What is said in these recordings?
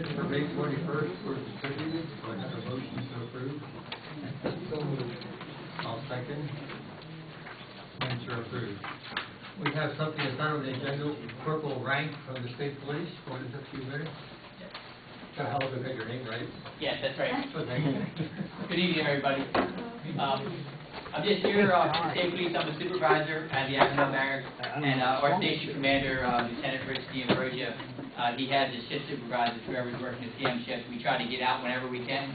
For May 21st, were distributed. Do I have a motion to approve? I'll second. Minutes are approved. We have something that's not on the agenda, corporal rank from the state police. What is it, you ready? Got a hell of a good your name, right? Yes, that's right. So thank you. Good evening, everybody. I'm just here for the state police. I'm a supervisor at the Avondale Barracks, and our station commander, Lieutenant Rich D'Ambrosio, he has his shift supervisors, whoever's working the CM shift. We try to get out whenever we can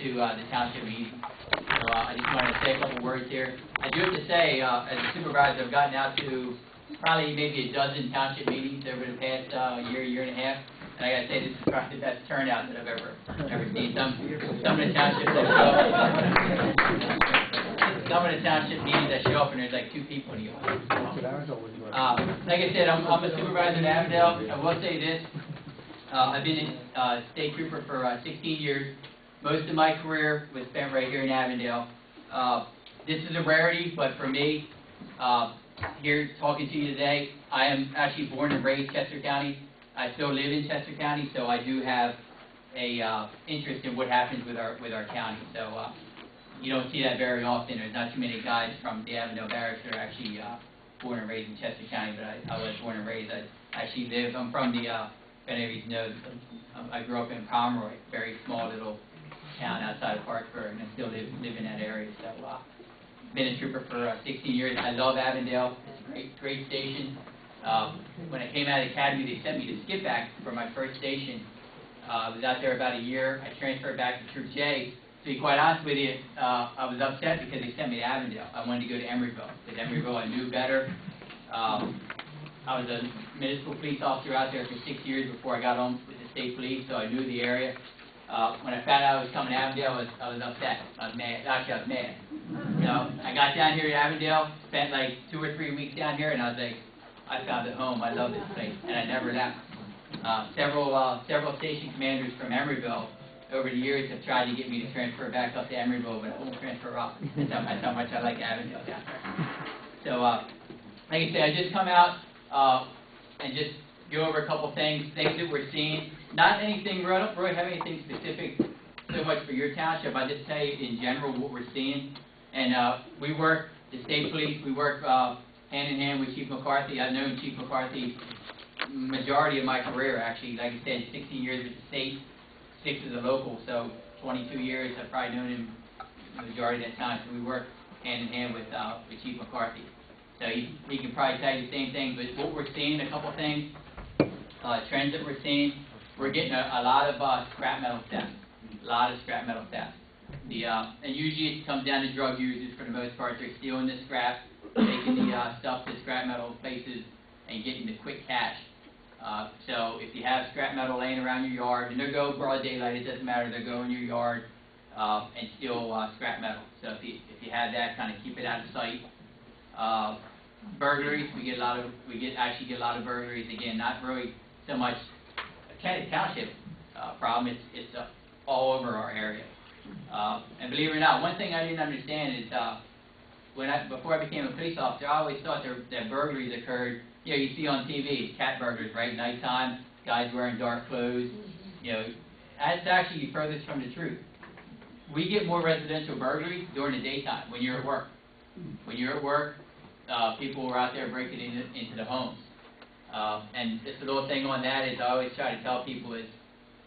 to the township meeting. So I just wanted to say a couple words here. I do have to say, as a supervisor, I've gotten out to probably maybe a dozen township meetings over the past year and a half. And I got to say, this is probably the best turnout that I've ever seen. Some of the townships that show up, some of the township meetings that show up, and there's like 2 people in the audience. Like I said, I'm a supervisor in Avondale. I will say this: I've been a state trooper for 16 years. Most of my career was spent right here in Avondale. This is a rarity, but for me, here talking to you today, I am actually born and raised Chester County. I still live in Chester County, so I do have a interest in what happens with our county. So you don't see that very often. There's not too many guys from the Avondale Barracks that are actually born and raised in Chester County, but I was born and raised. I actually live. I'm from the. If any of you know, I grew up in Pomeroy, very small little town outside of Parkburg, and I still live in that area. So been a trooper for 16 years. I love Avondale. It's a great station. When I came out of the academy, they sent me to Skipback for my first station. I was out there about a year. I transferred back to Troop J. To be quite honest with you, I was upset because they sent me to Avondale. I wanted to go to Emeryville. Because Emeryville I knew better. I was a municipal police officer out there for 6 years before I got on with the state police, so I knew the area. When I found out I was coming to Avondale, I was upset. I was mad. Actually, I was mad. So I got down here to Avondale, spent like 2 or 3 weeks down here, and I was like, I found it home. I love this place, and I never left. Several station commanders from Emeryville over the years have tried to get me to transfer back up to Emeryville, but I won't transfer up. That's how much I like Avondale down there. So, like I said, I just come out and just go over a couple things that we're seeing. Not anything, I don't really have anything specific so much for your township. I just tell you in general what we're seeing. And we work, the state police, we work hand in hand with Chief McCarthy. I've known Chief McCarthy majority of my career, actually. Like I said, 16 years with the state, 6 as a local, so 22 years. I've probably known him the majority of that time. So we work hand in hand with Chief McCarthy. So he can probably tell you the same thing. But what we're seeing, a couple things, trends that we're seeing, we're getting a lot of scrap metal theft. A lot of scrap metal theft. And usually it comes down to drug users for the most part. They're stealing the scrap, taking the stuff to scrap metal places, and getting the quick cash. So if you have scrap metal laying around your yard, and they'll go broad daylight, it doesn't matter, they'll go in your yard and steal scrap metal. So if you have that, kind of keep it out of sight. Burglaries, we actually get a lot of burglaries. Again, not really so much a Kennett Township problem. It's all over our area. And believe it or not, one thing I didn't understand is before I became a police officer, I always thought that burglaries occurred. You know, you see on TV, cat burglars, right? Nighttime, guys wearing dark clothes. You know, that's actually furthest from the truth. We get more residential burglaries during the daytime when you're at work. When you're at work, people are out there breaking into the homes. And just a little thing on that is I always try to tell people is,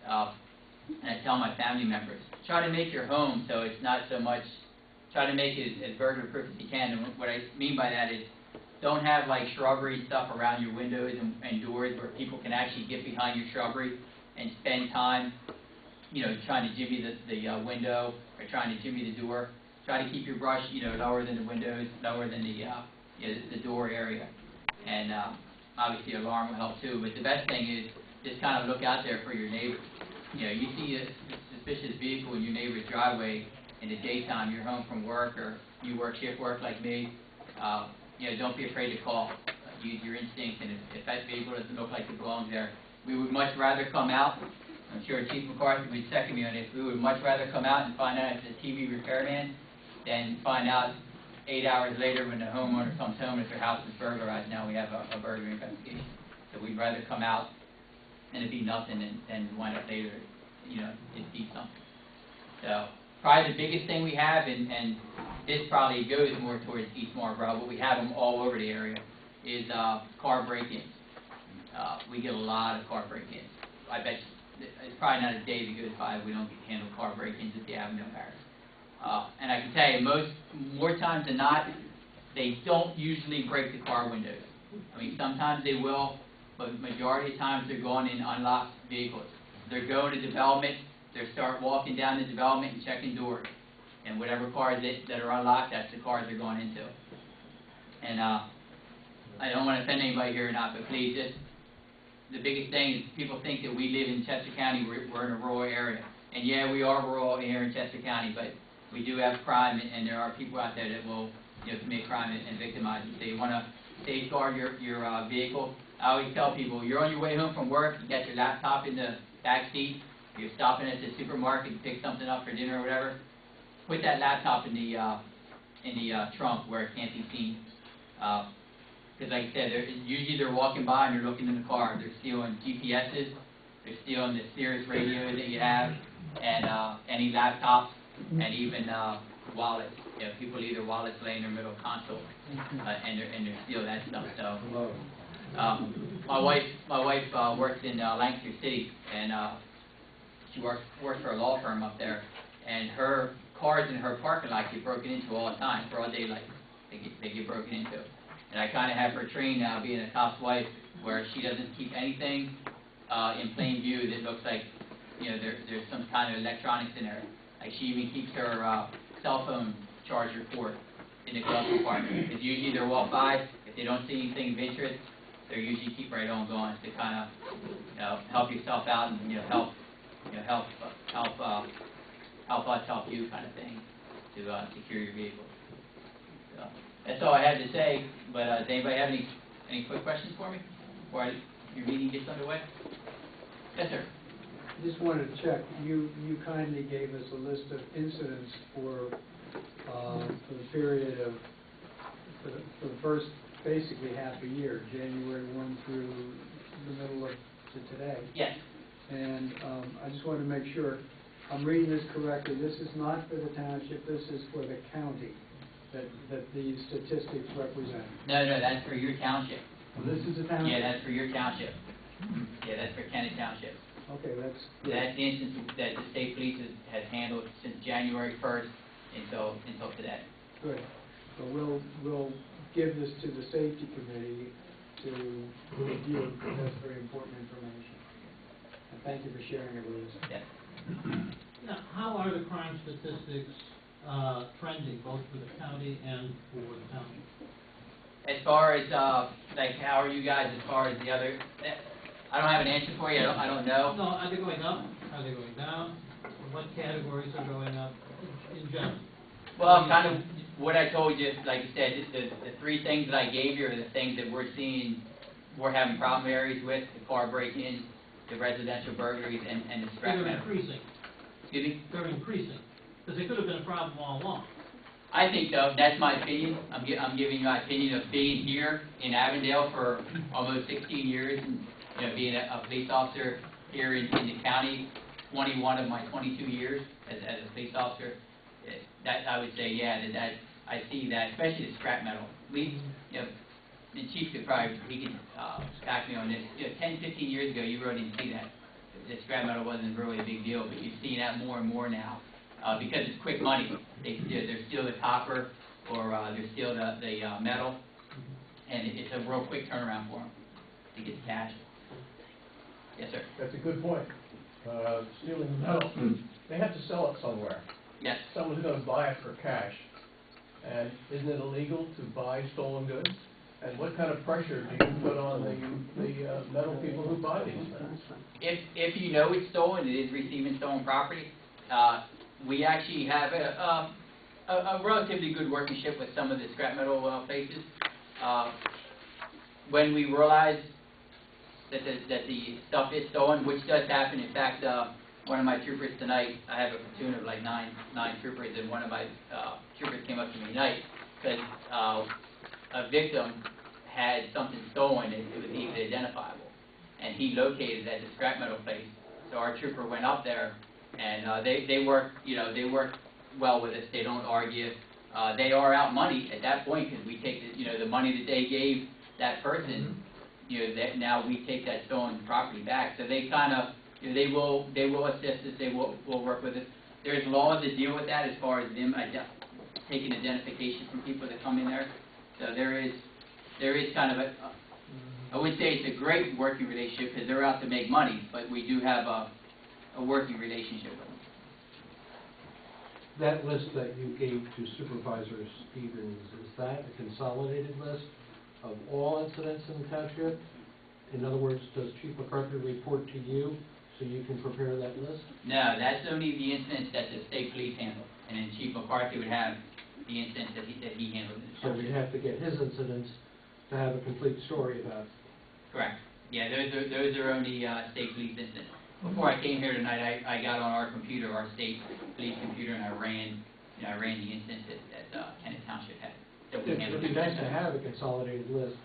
and I tell my family members, try to make your home so it's not so much, try to make it as burglar proof as you can. And what I mean by that is don't have like shrubbery stuff around your windows and doors where people can actually get behind your shrubbery and spend time, you know, trying to jimmy the window or trying to jimmy the door. Try to keep your brush, you know, lower than the windows, lower than the door area. And obviously alarm will help too, but the best thing is just kind of look out there for your neighbors. You know, you see a suspicious vehicle in your neighbor's driveway in the daytime, you're home from work or you work shift work like me, you know, don't be afraid to call. Use your instinct, and if that vehicle doesn't look like it belongs there, we would much rather come out. I'm sure Chief McCarthy would second me on this. We would much rather come out and find out it's a TV repairman than find out 8 hours later when the homeowner comes home if their house is burglarized. Now we have a burglary investigation. So we'd rather come out and it'd be nothing, and wind up later, it'd be something. So, probably the biggest thing we have, and this probably goes more towards East Marlboro, but we have them all over the area, is car break-ins. We get a lot of car break-ins. I bet it's probably not a day that goes by we don't handle car break-ins at the Avondale Barracks. And I can tell you, more times than not, they don't usually break the car windows. I mean, sometimes they will, but majority of times they're going in unlocked vehicles. They're going to development, they start walking down the development and checking doors. And whatever cars that are unlocked, that's the cars they're going into. And I don't want to offend anybody here or not, but please, the biggest thing is people think that we live in Chester County, we're in a rural area. And yeah, we are rural here in Chester County, but we do have crime, and there are people out there that will commit crime and victimize you. So you want to safeguard your vehicle. I always tell people, you're on your way home from work, you got your laptop in the back seat, you're stopping at the supermarket to pick something up for dinner or whatever, put that laptop in the trunk where it can't be seen. Because like I said, usually they're walking by and they're looking in the car. They're stealing GPSs, they're stealing the Sirius radio that you have, and any laptops, and even wallets. People leave their wallets laying in their middle console, and they're stealing that stuff. So, my wife works in Lancaster City, and she works for a law firm up there, and her cars in her parking lot get broken into all the time, broad daylight. They get broken into. And I kind of have her trained now, being a cop's wife, where she doesn't keep anything in plain view that looks like, there's some kind of electronics in there. Like she even keeps her cell phone charger cord in the glove compartment. Because usually they'll walk by, if they don't see anything of interest, they usually keep right on going to kind of, help yourself out and help us help you kind of thing to secure your vehicle. So that's all I had to say. But does anybody have any quick questions for me before your meeting gets underway? Yes, sir. Just wanted to check. You kindly gave us a list of incidents for the period of for the first basically half a year, January 1 through the middle of today. Yes. And I just wanted to make sure I'm reading this correctly. This is not for the township. This is for the county that these statistics represent. No, that's for your township. Well, this is the township. Yeah, that's for your township. Yeah, that's for Kennett Township. Okay, that's good. That's the instance that the state police has handled since January 1st until today. Good. So we'll give this to the safety committee to review. That's very important information. And thank you for sharing it with us. Yes. Now, how are the crime statistics trending, both for the county and for the township? As far as like, how are you guys as far as the other? I don't have an answer for you. I don't know. No, are they going up? Are they going down? What categories are going up in general? Well, kind of what I told you, like I said, the three things that I gave you are the things that we're seeing, we're having problem areas with: the car break-ins, the residential burglaries, and the scrap metal. They're increasing. Excuse me? They're increasing. Because they could have been a problem all along. I think so. That's my opinion. I'm giving you my opinion of being here in Avondale for almost 16 years, and being a police officer here in the county, 21 of my 22 years as a police officer. That I would say, yeah, that I see that, especially the scrap metal. The chief could probably back me on this. 10, 15 years ago, you really didn't see that. The scrap metal wasn't really a big deal, but you're seeing that more and more now. Because it's quick money. They're still the copper, or they're still the metal, and it's a real quick turnaround for them to get the cash. Yes, sir. That's a good point. Stealing the metal, they have to sell it somewhere. Yes. Someone's going to buy it for cash. And isn't it illegal to buy stolen goods? And what kind of pressure do you put on the metal people who buy these things? If you know it's stolen, it is receiving stolen property. We actually have a relatively good workmanship with some of the scrap metal places. When we realize that the stuff is stolen, which does happen. In fact, one of my troopers tonight, I have a platoon of like nine troopers, and one of my troopers came up to me tonight because a victim had something stolen. It was easily identifiable, and and he located at the scrap metal place. So our trooper went up there, and they work, they work well with us. They don't argue. They are out money at that point because we take the money that they gave that person. That now we take that stolen property back. So they kind of, they will assist us. They will work with us. There's laws that deal with that as far as them taking identification from people that come in there. So there is kind of I would say it's a great working relationship because they're out to make money, but we do have a working relationship with them. That list that you gave to Supervisor Stevens, is that a consolidated list of all incidents in the township? In other words, does Chief McCarthy report to you so you can prepare that list? No, that's only the incidents that the state police handle, and then Chief McCarthy would have the incidents that he handled in the So township. we'd have to get his incidents to have a complete story about. Correct. Yeah, those are only state police incidents. Before I came here tonight, I got on our computer, our state police computer, and I ran the incidents that Kennett Township had. That we handled. It'd be nice to have a consolidated list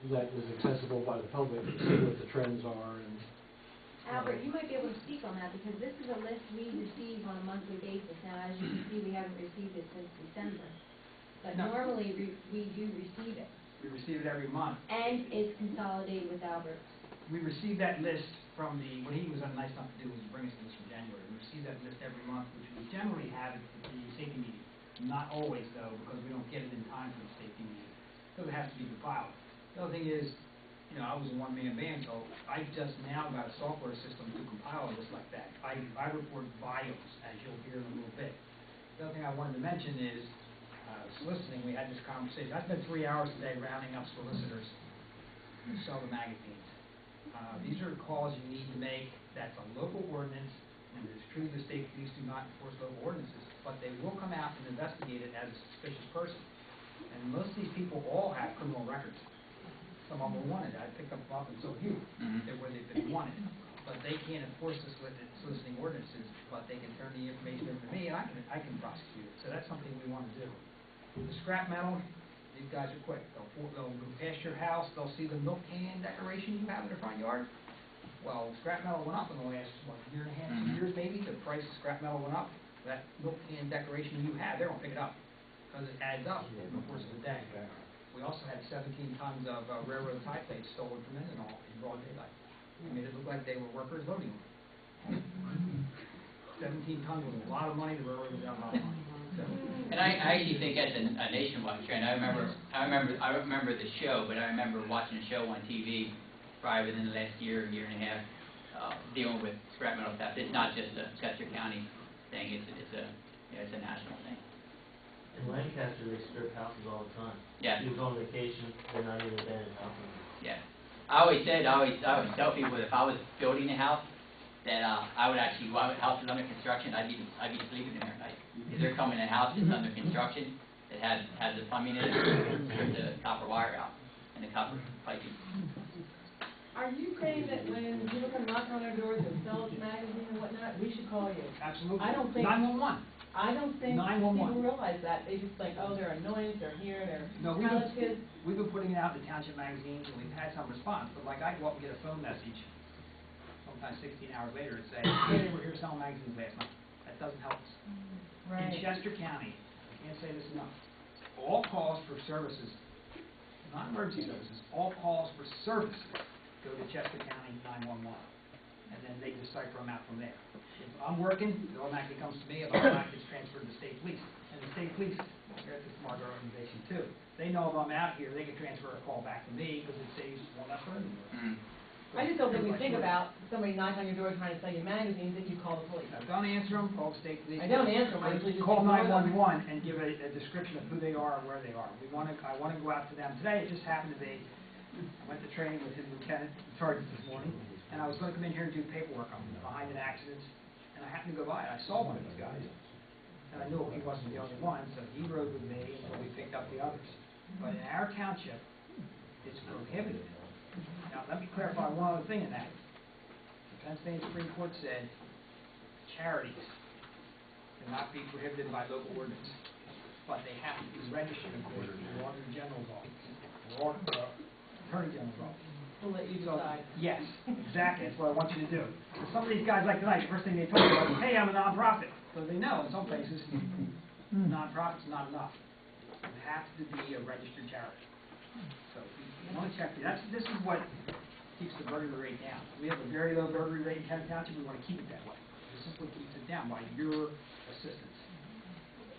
that is accessible by the public to see what the trends are. And Albert, you might be able to speak on that, because this is a list we receive on a monthly basis. Now, as you can see, we haven't received it since December. But No. normally, we do receive it. We receive it every month. And it's consolidated with Albert's. We receive that list from what he was nice enough to do was bring us this from January. We receive that list every month, which we generally have at the safety meeting. Not always, though, because we don't get it in time for the safety meeting, because it has to be compiled. The other thing is, I was a one-man band, so I just now got a software system to compile a list like that. I report volumes, as you'll hear in a little bit. The other thing I wanted to mention is, soliciting, we had this conversation. I spent 3 hours today rounding up solicitors who sell the magazines. These are calls you need to make. That's a local ordinance, and it's true the state police do not enforce local ordinances, but they will come out and investigate it as a suspicious person. And most of these people all have criminal records. Some of them were wanted. I picked them up and so few where they've been wanted. But they can't enforce the soliciting ordinances, but they can turn the information over to me, and I can prosecute it. So that's something we want to do. The scrap metal, these guys are quick. They'll go past your house, they'll see the milk can decoration you have in the front yard. Well, scrap metal went up in the last, year and a half, 2 years maybe. The price of scrap metal went up. That milk can decoration you have, they don't pick it up because it adds up in the course of the day. We also had 17 tons of railroad tie plates stolen from Mendenhall in broad daylight. They made it look like they were workers loading them. 17 tons was a lot of money. The railroad was out a lot of money. So. And I actually think that's a nationwide trend. I don't remember the show, but I remember watching a show on TV probably within the last year and a half, dealing with scrap metal theft. It's not just a Chester County thing. It's a national thing. In Lancaster, they strip houses all the time. Yeah. You go on vacation, they're not even abandoned houses. Yeah. I always tell people that if I was building a house, that I would actually go out with houses under construction. I'd be sleeping in there at night. If they're coming in a house that's under construction that has the plumbing in it, strip the copper wire out and the copper piping. Are you saying that when people come knock on our doors and sell us magazines and whatnot, we should call you? Absolutely. I don't think 911. I don't think 911. people realize that. They just think, oh, they're annoying, they're here, they're No, talented. we've been putting it out in the township magazines, and we've had some response. But like I go up and get a phone message, sometimes 16 hours later, and say, hey, they were here selling magazines last night. That doesn't help us. Right. In Chester County, I can't say this enough, all calls for services, not emergency services, all calls for services go to Chester County 911. And then they decipher them out from there. If I'm working, it automatically comes to me. If I'm not, it's transferred to the state police. And the state police, they're the smarter organization too. They know if I'm out here, they can transfer a call back to me because it saves one less person. I just don't think we think about somebody knocking on your door trying to sell you magazines if you call the police. Now, don't answer them, call the state police. I don't answer them, I usually just Call ignore them. 911 and give a description of who they are and where they are. I want to go out to them. Today, it just happened to be, I went to training with his lieutenant sergeant this morning, and I was going to come in here and do paperwork on behind an accident, and I happened to go by, and I saw one of these guys, and I knew he wasn't the only one, so he rode with me until we picked up the others. But in our township, it's prohibited. Now, let me clarify one other thing in that. The Pennsylvania Supreme Court said charities cannot be prohibited by local ordinance, but they have to be registered with the Auditor General's office, or Attorney General's office. We'll let you So, decide. yes, exactly, that's what I want you to do. So some of these guys like tonight, the first thing they told me was, hey, I'm a nonprofit. So they know in some places, nonprofit's not enough. You have to be a registered charity. So you want to check, this is what keeps the burglary rate down. We have a very low burglary rate in Kennett Township, we want to keep it that way. This is what keeps it down, by your assistance.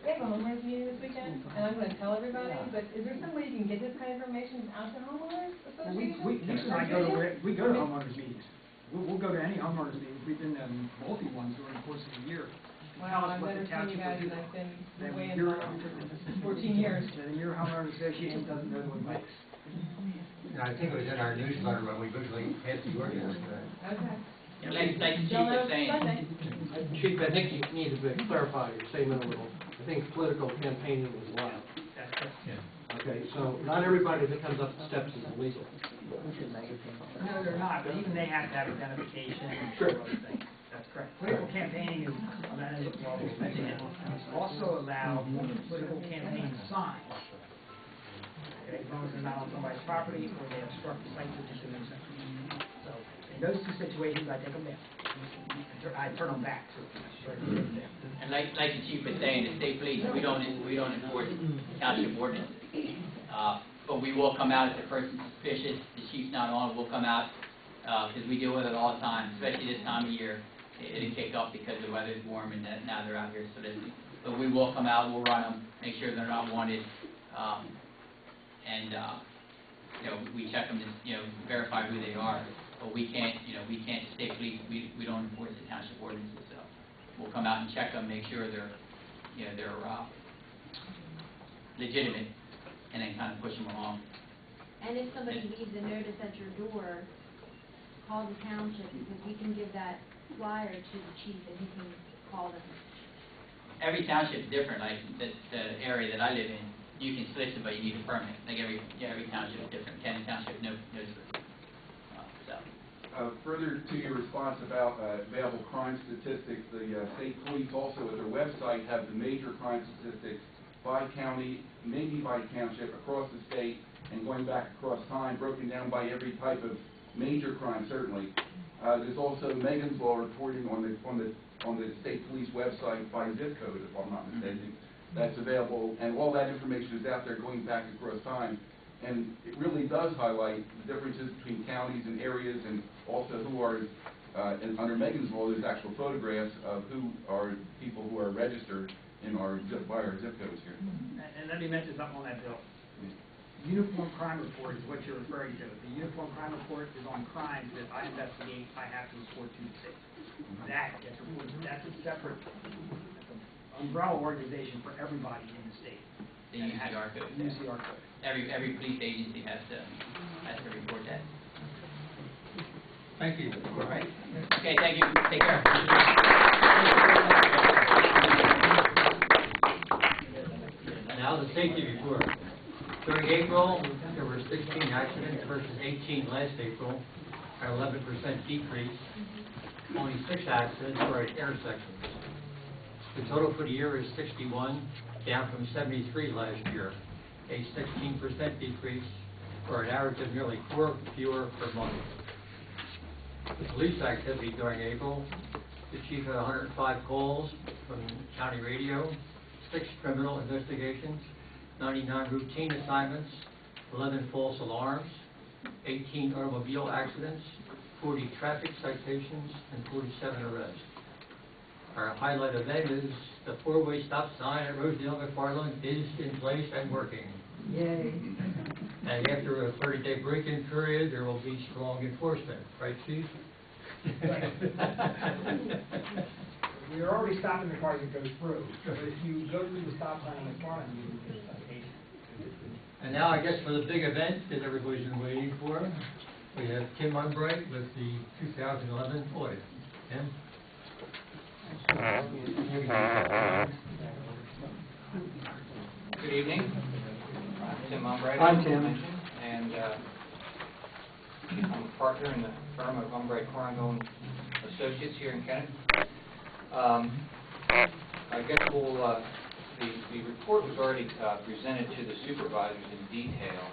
We have a homeowners meeting this weekend, and I'm gonna tell everybody, but is there some way you can get this kind of information out to homeowners associations? Lisa and I go to, we go to homeowners meetings. We'll go to any homeowners meetings. We've been to multi ones during the course of the year. Wow, I've never seen you guys, and I've been way in Your 14 years. Then your homeowner association doesn't know what makes. And I think it was in our newsletter when we originally passed the ordinance for that. Okay. You know, like the chief Don't know was saying, Sunday. Chief, I think you need to clarify your statement a little. I think political campaigning was allowed. That's correct. Okay, so not everybody that comes up the steps is illegal. No, they're not, but even they have to have identification and Sure. other things. That's correct. Political campaigning is, also allow political campaign signs. Okay, as long as they're not on somebody's property or they obstruct the site, which is in their center. So, in those two situations, I take them down. I turn them back, too. and like the chief was saying, the state police, we don't enforce township ordinances. But we will come out if the person's suspicious, the chief's not on, we'll come out, because we deal with it all the time, especially this time of year. It'll kick up because the weather's warm and that now they're out here soliciting. But we will come out, we'll run them, make sure they're not wanted, and we check them to, verify who they are. But we can't, state police, we don't enforce the township ordinances, so we'll come out and check them, make sure they're, they're legitimate, and then kind of push them along. And if somebody leaves a notice at your door, call the township, because we can give that flyer to the chief and he can call them. Every township's different, like the area that I live in, you can solicit, but you need a permit. Like every township is different. Kennett Township, no solicitation. Further to your response about available crime statistics, the state police also at their website have the major crime statistics by county, maybe by township, across the state, and going back across time, broken down by every type of major crime, certainly. There's also Megan's Law reporting on the state police website by zip code, if I'm not mistaken. That's available, and all that information is out there going back across time. And it really does highlight the differences between counties and areas, and also who are, and under Megan's Law, there's actual photographs of who are people who are registered in by our zip codes here. And let me mention something on that bill. Uniform crime report is what you're referring to. The uniform crime report is on crimes that I investigate, I have to report to the state. That gets reported, that's a separate umbrella organization for everybody in the state. The UCR code. UCR code. Every police agency has to report that. Thank you. All right. Okay, thank you. Take care. Now the safety report. During April, there were 16 accidents versus 18 last April, an 11% decrease. Only 6 accidents were at intersections. The total for the year is 61, down from 73 last year, a 16% decrease, for an average of nearly 4 fewer per month. The police activity during April, the chief had 105 calls from county radio, 6 criminal investigations, 99 routine assignments, 11 false alarms, 18 automobile accidents, 40 traffic citations, and 47 arrests. Our highlight event is the 4-way stop sign at Rosedale McFarland is in place and working. Yay. And after a 30-day break-in period, there will be strong enforcement. Right, Chief? You're already stopping the cars that go through, but if you go through the stop sign in the front, you will get a citation. And now, I guess, for the big event that everybody's been waiting for, we have Tim Unbright with the 2011 audit. Tim? Good evening. Tim Umbright. Hi, Tim. And I'm a partner in the firm of Umbright, Corango & Associates here in Kennett. I guess the report was already presented to the supervisors in detail,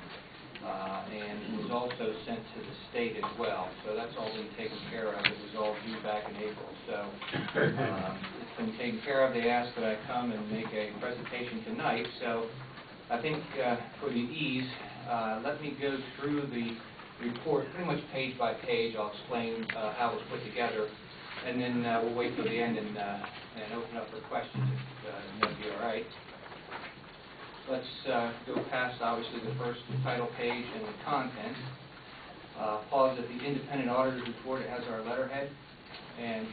and was also sent to the state. state as well. So that's all been taken care of. It was all due back in April. So it's been taken care of. They asked that I come and make a presentation tonight. So I think for the ease, let me go through the report pretty much page by page. I'll explain how it was put together, and then we'll wait till the end and open up for questions if that'd be all right. Let's go past, obviously, the first title page and the content. Pause at the independent auditor's report. It has our letterhead, and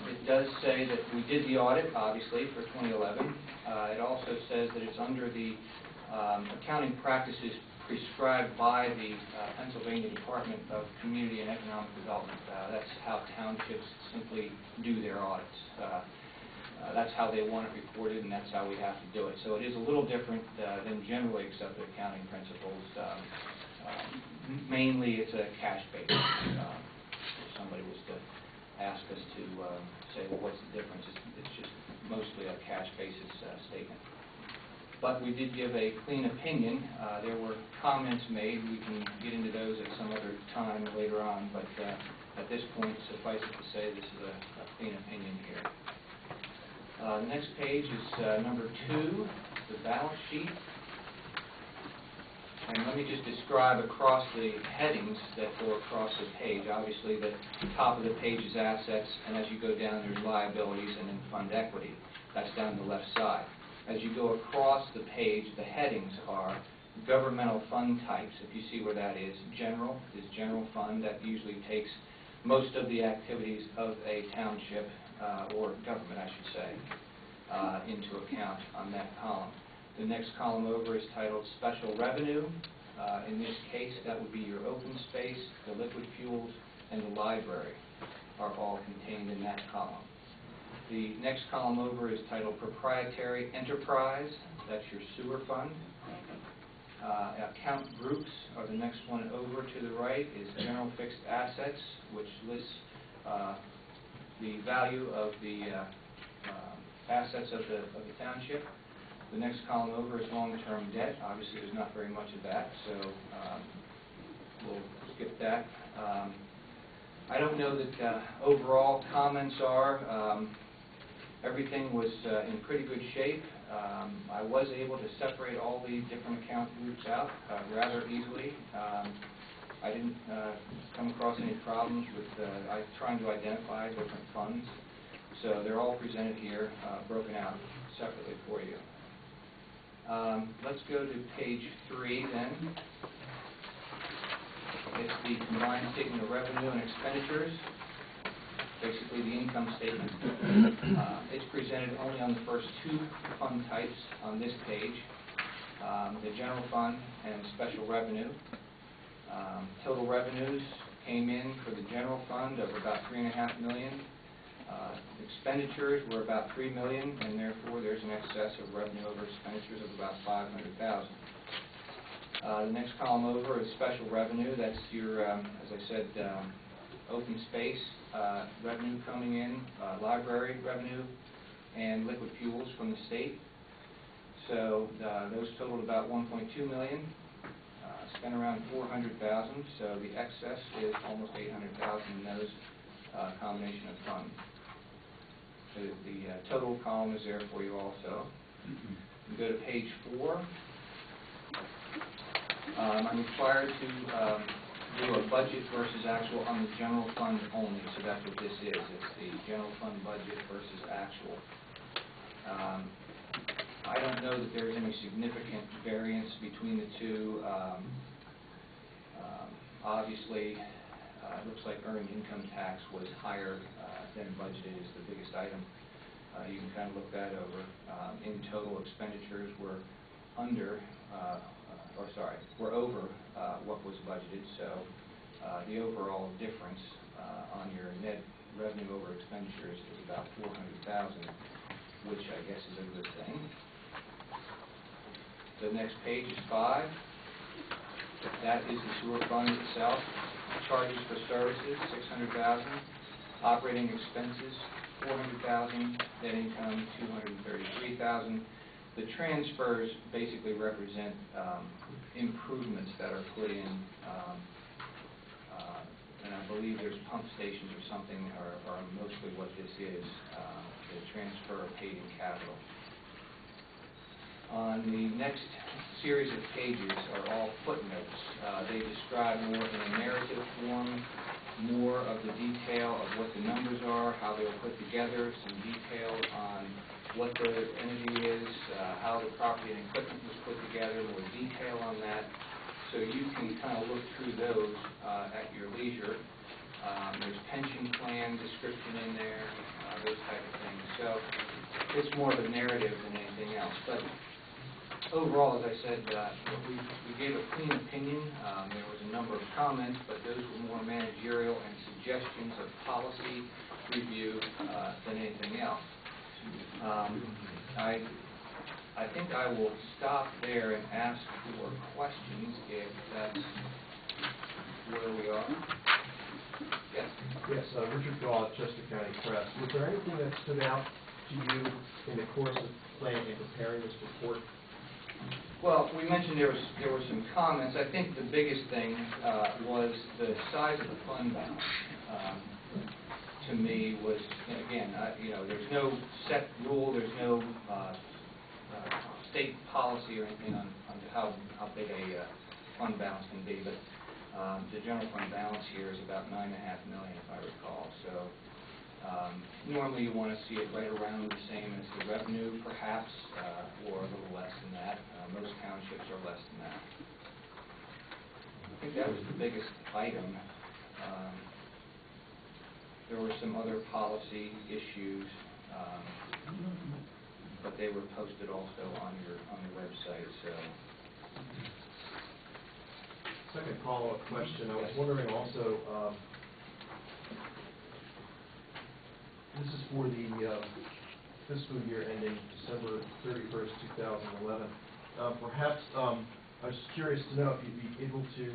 it does say that we did the audit, obviously, for 2011. It also says that it's under the accounting practices prescribed by the Pennsylvania Department of Community and Economic Development. That's how townships simply do their audits. That's how they want it reported, and that's how we have to do it. So it is a little different than generally accepted accounting principles. Mainly, it's a cash basis. If somebody was to ask us to say, well, what's the difference? It's just mostly a cash basis statement. But we did give a clean opinion. There were comments made. We can get into those at some other time later on, but at this point, suffice it to say this is a clean opinion here. The next page is number 2, the balance sheet. And let me just describe across the headings that go across the page. Obviously, the top of the page is assets, and as you go down, there's liabilities and then fund equity. That's down the left side. As you go across the page, the headings are governmental fund types. If you see where that is, general is general fund. That usually takes most of the activities of a township or government, I should say, into account on that column. The next column over is titled Special Revenue. In this case, that would be your open space, the liquid fuels, and the library are all contained in that column. The next column over is titled Proprietary Enterprise. That's your sewer fund. Account groups are the next one over to the right is General Fixed Assets, which lists the value of the assets of the township. The next column over is long-term debt. Obviously, there's not very much of that, so we'll skip that. I don't know that overall comments are. Everything was in pretty good shape. I was able to separate all the different account groups out rather easily. I didn't come across any problems with trying to identify different funds. So they're all presented here, broken out separately for you. Let's go to page 3 then. It's the combined statement of revenue and expenditures, basically the income statement. It's presented only on the first 2 fund types on this page, the general fund and special revenue. Total revenues came in for the general fund of about $3.5 million. Expenditures were about $3 million, and therefore there's an excess of revenue over expenditures of about $500,000. The next column over is special revenue. That's your, as I said, open space revenue coming in, library revenue, and liquid fuels from the state. So those totaled about $1.2 million. Spent around $400,000, so the excess is almost $800,000 in those combination of funds. So the total column is there for you also. You go to page 4. I'm required to do a budget versus actual on the general fund only, so that's what this is. It's the general fund budget versus actual. I don't know that there's any significant variance between the two. Obviously, it looks like earned income tax was higher than budgeted is the biggest item. You can kind of look that over. In total, expenditures were were over what was budgeted. So the overall difference on your net revenue over expenditures is about $400,000, which I guess is a good thing. The next page is 5. That is the sewer fund itself. Charges for services, $600,000. Operating expenses, $400,000. Net income, $233,000. The transfers basically represent improvements that are put in believe there's pump stations or something are mostly what this is, the transfer of paid-in capital. On the next series of pages are all footnotes. They describe more in a narrative form, more of the detail of what the numbers are, how they were put together, some detail on what the entity is, how the property and equipment was put together, more detail on that. So you can kind of look through those at your leisure. There's pension plan description in there, those type of things. So it's more of a narrative than anything else. But overall, as I said, we gave a clean opinion. There was a number of comments, but those were more managerial and suggestions of policy review than anything else. I think I will stop there and ask for questions if that's where we are. Yes. Yes, Richard Gaw, Chester County Press. Was there anything that stood out to you in the course of planning and preparing this report? Well, we mentioned there were some comments. I think the biggest thing was the size of the fund balance. To me was, again, there's no set rule, there's no state policy or anything on how big a fund balance can be, but the general fund balance here is about $9.5 million, if I recall. So normally you want to see it right around the same as the revenue, perhaps, or a little less than that. Most townships are less than that. I think that was the biggest item. There were some other policy issues, but they were posted also on your website. So. Second follow-up question. I was wondering also, this is for the fiscal year ending December 31st, 2011. Perhaps I was curious to know if you'd be able to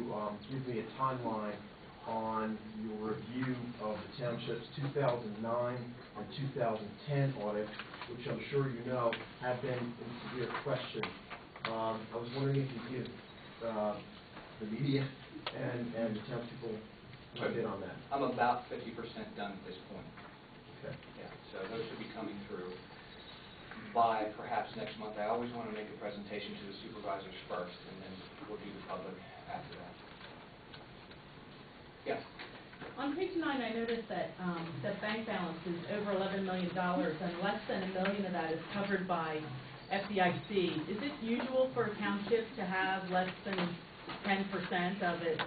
give me a timeline on your review of the township's 2009 and 2010 audit, which I'm sure you know have been in severe question. I was wondering if you could give the media and the townspeople a bit on that. I'm about 50% done at this point. Okay. Yeah, so those should be coming through by perhaps next month. I always want to make a presentation to the supervisors first, and then we'll do the public after that. Yes. On page 9, I noticed that the bank balance is over $11 million, and less than $1 million of that is covered by FDIC. Is it usual for a township to have less than 10% of its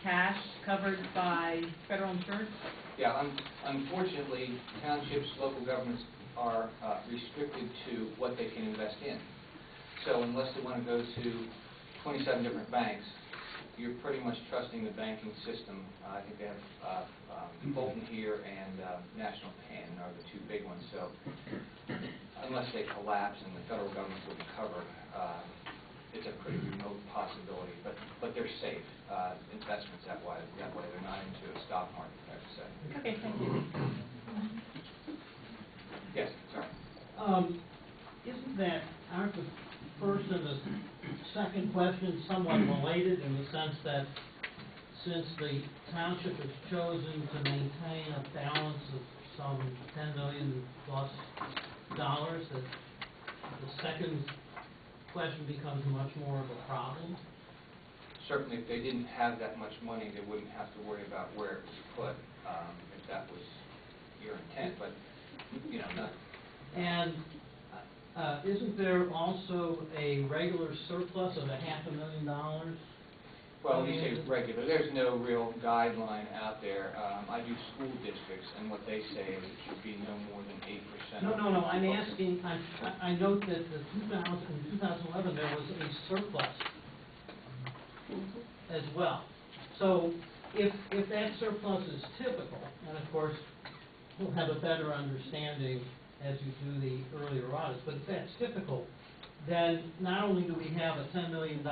cash covered by federal insurance? Yeah, unfortunately, townships, local governments are restricted to what they can invest in. So unless they want to go to 27 different banks, you're pretty much trusting the banking system. I think they have Bolton here and National Penn are the two big ones. So unless they collapse and the federal government wouldn't cover, it's a pretty remote possibility. But they're safe investments that way. They're not into a stock market, I would say. Okay, thank you. Yes, sorry. Aren't the first and the second question somewhat related in the sense that since the township has chosen to maintain a balance of some $10 million plus that the second question becomes much more of a problem? Certainly, if they didn't have that much money, they wouldn't have to worry about where it was put, if that was your intent, but, not... And isn't there also a regular surplus of $500,000? Well, when you say regular, there's no real guideline out there. I do school districts, and what they say is it should be no more than 8%. No, I'm asking, I note that in 2011 there was a surplus as well. So if that surplus is typical, and of course we'll have a better understanding as you do the earlier audits, but if that's typical, then not only do we have a $10 million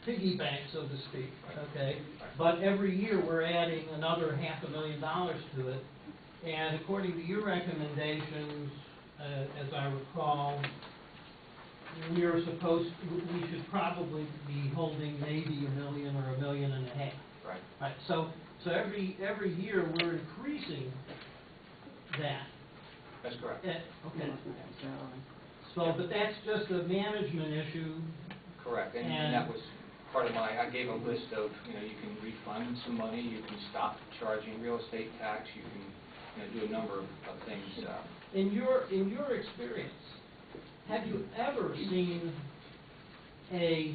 piggy bank, so to speak, okay, but every year we're adding another $500,000 to it, and according to your recommendations, as I recall, we should probably be holding maybe $1 million or $1.5 million. Right. Right, so every year, we're increasing that. That's correct. Okay. So, but that's just a management issue. Correct, and that was part of I gave a list of, you can refund some money, you can stop charging real estate tax, you can, do a number of things. In your experience, have you ever seen a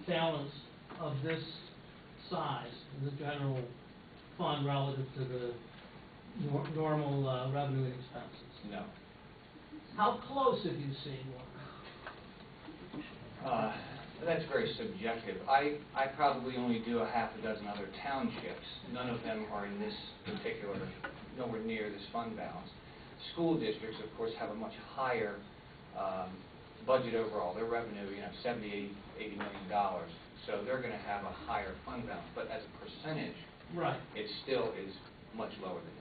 balance of this size in the general fund relative to the normal revenue and expenses? No. How close have you seen one? That's very subjective. I probably only do a half a dozen other townships. None of them are in this particular, nowhere near this fund balance. School districts, of course, have a much higher budget overall. Their revenue, $70, $80 million. So they're going to have a higher fund balance. But as a percentage, right, it still is much lower than this.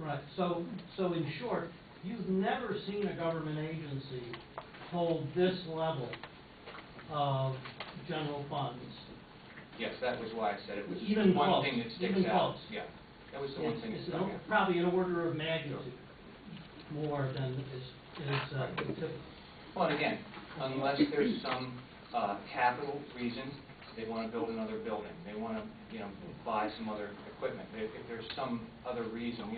Right. So in short, you've never seen a government agency hold this level of general funds. Yes, that was why I said it was Even one close, thing that sticks even out. close. Yeah, that was the one thing that It's stuck out. probably an order of magnitude more than is typical. Well, and again, unless there's some capital reason, they want to build another building, they want to, buy some other equipment. If there's some other reason, a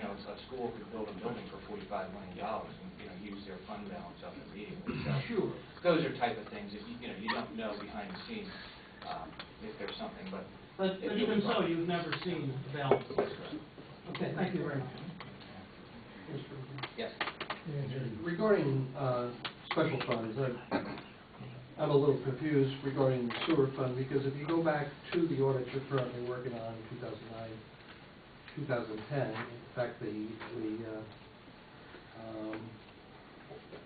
school could build a building for $45 million and, use their fund balance up immediately. So Sure. those are type of things that, you don't know behind the scenes if there's something, but even so, you've never seen a balance. That's correct. Okay, thank you very much. Yes. Regarding special funds, I'm a little confused regarding the sewer fund, because if you go back to the audit you're currently working on, 2009, 2010, in fact, the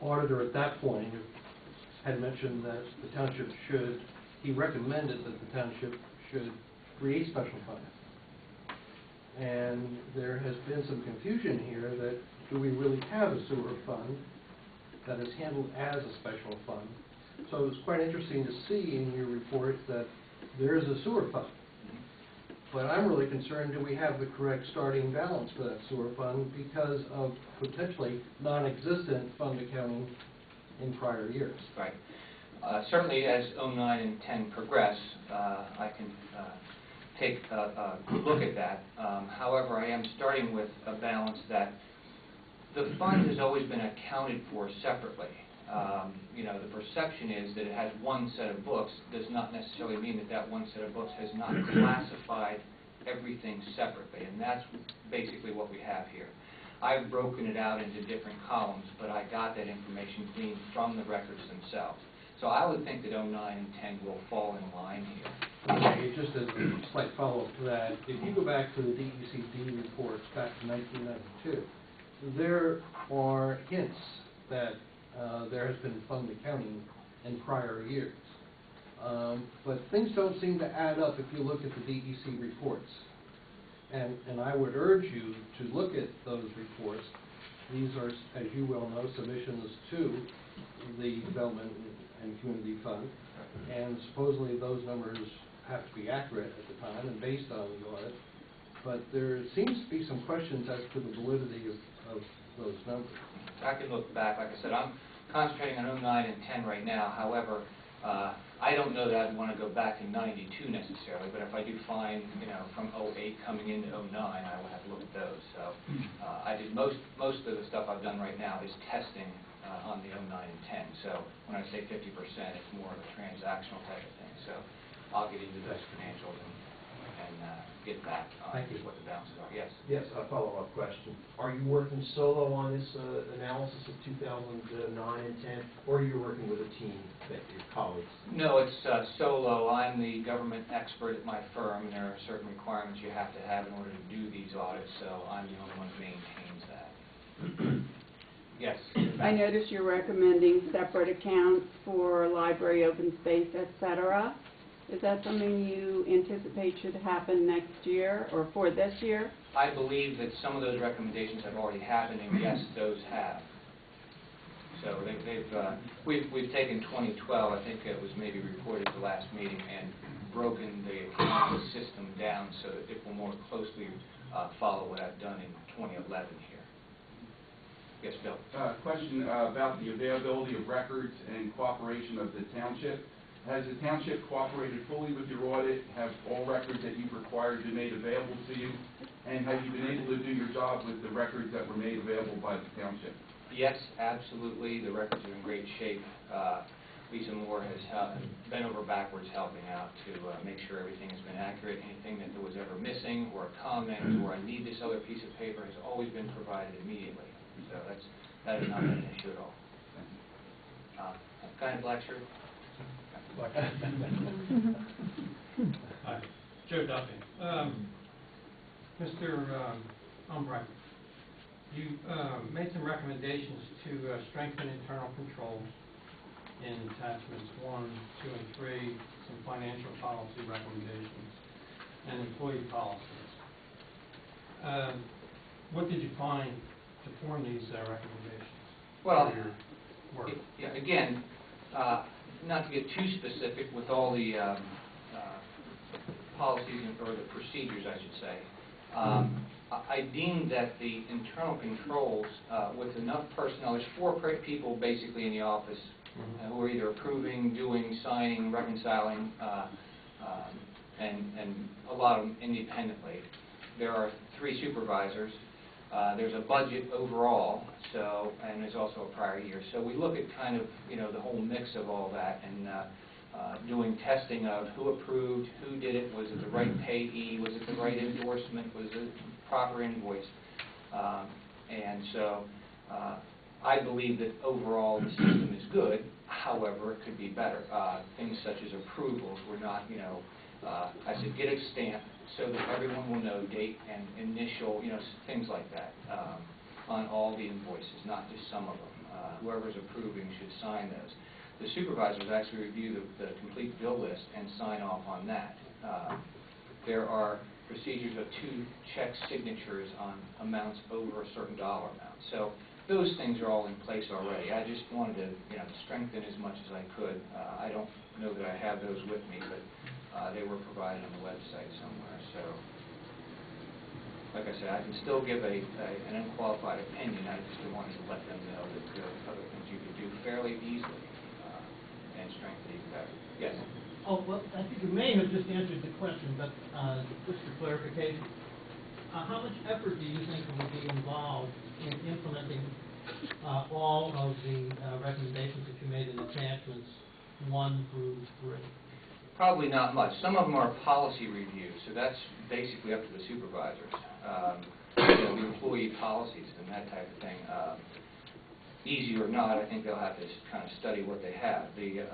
auditor at that point had mentioned that the township he recommended that the township should create special funds. And there has been some confusion here that do we really have a sewer fund that is handled as a special fund? So it's quite interesting to see in your report that there is a sewer fund. But I'm really concerned, do we have the correct starting balance for that sewer fund because of potentially non-existent fund accounting in prior years? Right. Certainly, as 09 and 10 progress, I can take a look at that. However, I am starting with a balance that the fund has always been accounted for separately. The perception is that it has one set of books, does not necessarily mean that that one set of books has not classified everything separately, and that's basically what we have here. I've broken it out into different columns, but I got that information gleaned from the records themselves. So I would think that 09 and 10 will fall in line here. Okay, just as a slight follow-up to that, if you go back to the DECD reports back to 1992, there are hints that there has been fund accounting in prior years. But things don't seem to add up if you look at the DEC reports. And I would urge you to look at those reports. These are, as you well know, submissions to the Development and Community Fund. And supposedly those numbers have to be accurate at the time and based on the audit. But there seems to be some questions as to the validity of those numbers. I can look back. Like I said, I'm concentrating on 09 and 10 right now. However, I don't know that I'd want to go back to 92 necessarily, but if I do find, from 08 coming into 09, I will have to look at those. So I did most of the stuff I've done right now is testing on the 09 and 10. So when I say 50%, it's more of a transactional type of thing. So I'll get into those financials and get back on what the balances are. Yes? Yes, a follow-up question. Are you working solo on this analysis of 2009 and 10, or are you working with a team, your colleagues? No, it's solo. I'm the government expert at my firm, and there are certain requirements you have to have in order to do these audits, so I'm the only one who maintains that. Yes? I notice you're recommending separate accounts for library, open space, etc. Is that something you anticipate should happen next year or for this year? I believe that some of those recommendations have already happened, and yes, those have. So we've taken 2012, I think it was maybe reported at the last meeting, and broken the accounting system down so that it will more closely follow what I've done in 2011 here. Yes, Bill? Question about the availability of records and cooperation of the township. Has the township cooperated fully with your audit? Have all records that you've required been made available to you? And have you been able to do your job with the records that were made available by the township? Yes, absolutely. The records are in great shape. Lisa Moore has bent over backwards helping out to make sure everything has been accurate. Anything that was ever missing or a comment or I need this other piece of paper has always been provided immediately. So that is not an issue at all. Kind of black shirt? Hi, Joe Duffy. Mr. Albright, you made some recommendations to strengthen internal controls in attachments 1, 2, and 3, some financial policy recommendations, and employee policies. What did you find to form these recommendations? Well, for your work? Yeah, again, not to get too specific with all the policies or the procedures, I should say, I deemed that the internal controls, with enough personnel, there's 4 people basically in the office who are either approving, doing, signing, reconciling, and a lot of them independently. There are 3 supervisors. There's a budget overall, so, and there's also a prior year. So we look at kind of, the whole mix of all that and doing testing of who approved, who did it, was it the right payee, was it the right endorsement, was it proper invoice. And so I believe that overall the system is good. However, it could be better. Things such as approvals were not, I said get it stamped so that everyone will know date and initial, things like that on all the invoices, not just some of them. Whoever's approving should sign those. The supervisors actually review the complete bill list and sign off on that. There are procedures of 2 check signatures on amounts over a certain dollar amount. So those things are all in place already. I just wanted to, strengthen as much as I could. I don't know that I have those with me, but they were provided on the website somewhere. So, like I said, I can still give an unqualified opinion. I just wanted to let them know that there are other things you could do fairly easily and strengthen even better. Yes? Oh, well, I think you may have just answered the question, but just for clarification, how much effort do you think will be involved in implementing all of the recommendations that you made in attachments 1 through 3? Probably not much. Some of them are policy reviews, so that's basically up to the supervisors. The employee policies and that type of thing. Easy or not, I think they'll have to kind of study what they have. The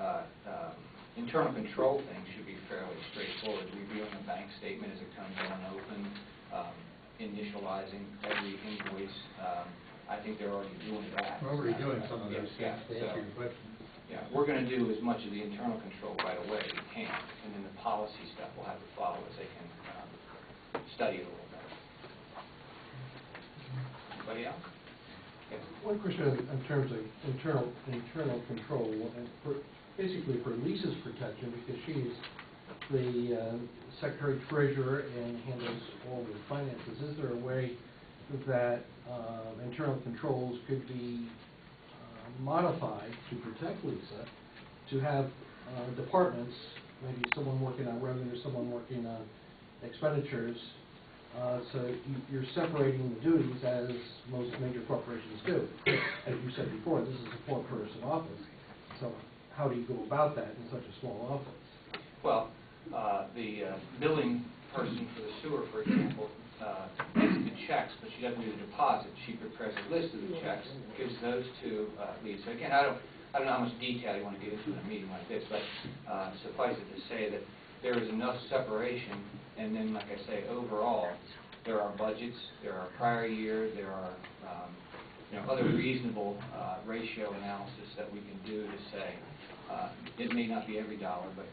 internal control thing should be fairly straightforward. Reviewing a bank statement as it comes on open, initializing every invoice. I think they're already doing that. We're already doing some of those Yeah, things, to answer your question. Yeah, we're going to do as much of the internal control right away as we can, and then the policy stuff will have to follow as they can study it a little better. Anybody else? Yes. One question in terms of internal control, and basically for Lisa's protection, because she's the secretary treasurer and handles all the finances. Is there a way that internal controls could be modified to protect Lisa, to have departments, maybe someone working on revenue, someone working on expenditures, so you're separating the duties as most major corporations do. As you said before, this is a 4-person office, so how do you go about that in such a small office? Well, the billing person for the sewer, for example, makes the checks, but she doesn't do the deposit. She prepares a list of the checks, gives those to Lisa. Again, I don't know how much detail you want to get into in a meeting like this, but suffice it to say that there is enough separation, and then, like I say, overall, there are budgets, there are prior year, there are other reasonable ratio analysis that we can do to say it may not be every dollar, but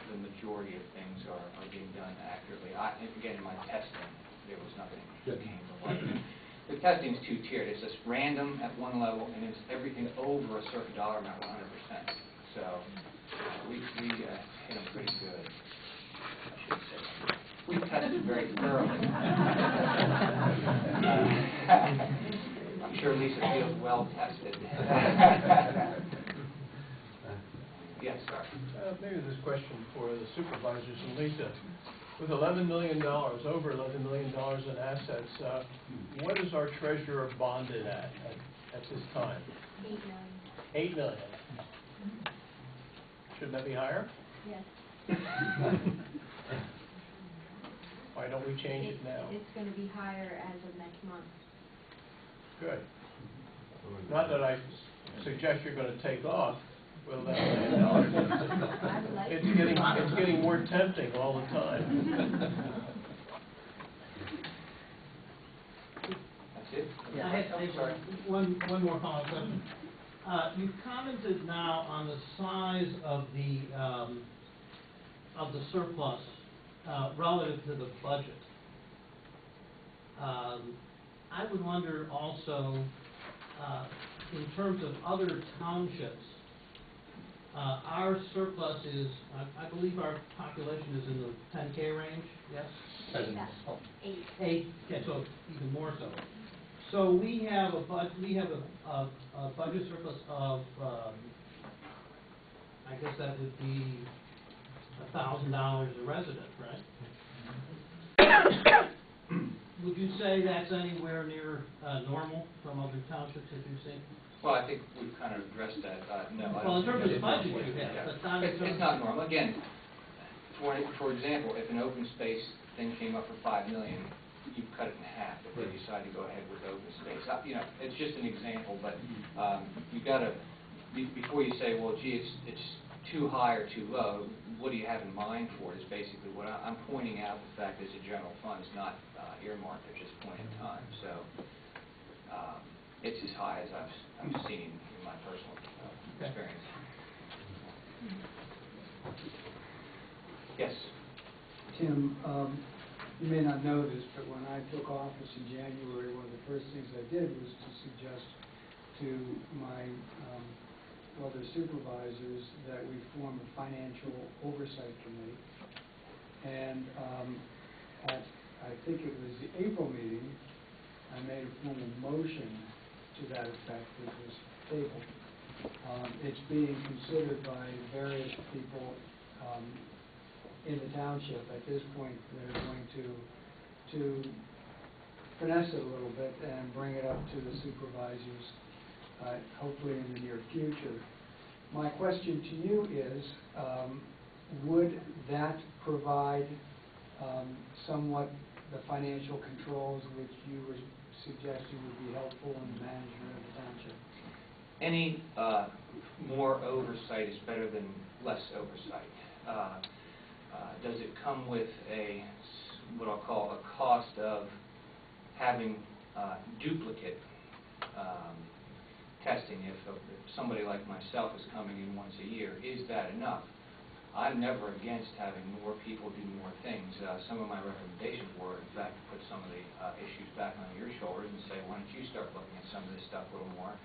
the majority of things are being done accurately. Again, in my testing, there was nothing that came to light. the testing's two-tiered. It's just random at one level, and it's everything over a certain dollar amount, 100%. So we hit them pretty good. I should say. We tested very thoroughly. I'm sure Lisa feels well tested. Yes, sir. Maybe this question for the supervisors and Lisa. With $11 million, over $11 million in assets, what is our treasurer bonded at this time? $8 million. $8 million. Shouldn't that be higher? Yes. Why don't we change it now? It's going to be higher as of next month. Good. Not that I suggest you're going to take off with $11 million. It's getting more tempting all the time. That's it? I had one more follow-up question. You've commented now on the size of the surplus relative to the budget. I would wonder also, in terms of other townships, our surplus is, I believe our population is in the 10K range, yes? 8. Okay, so even more so. So we have a budget surplus of, I guess that would be $1,000 a resident, right? Would you say that's anywhere near normal from other townships that you've seen? Well, I think we've kind of addressed that. No, I Well, in don't terms of think the that's budget normal. you have, Yeah. but not in terms It's not normal. Again, for example, if an open space thing came up for $5 million, you cut it in half if they decide to go ahead with open space. It's just an example, but you got to, before you say, well, gee, it's too high or too low, what do you have in mind for it is basically what I'm pointing out, the fact that it's a general fund is not earmarked at this point in time. So it's as high as I've seen in my personal experience. Yes? Tim, you may not know this, but when I took office in January, one of the first things I did was to suggest to my other supervisors that we form a financial oversight committee. And at, I think it was the April meeting, I made a formal motion to that effect, which was tabled. It's being considered by various people in the township. At this point, they're going to finesse it a little bit and bring it up to the supervisors, hopefully in the near future. My question to you is, would that provide somewhat the financial controls which you were suggesting would be helpful in the management of the township? Any more oversight is better than less oversight. Does it come with what I'll call a cost of having duplicate testing? If somebody like myself is coming in once a year, is that enough? I'm never against having more people do more things. Some of my recommendations were, in fact, to put some of the issues back on your shoulders and say, why don't you start looking at some of this stuff a little more?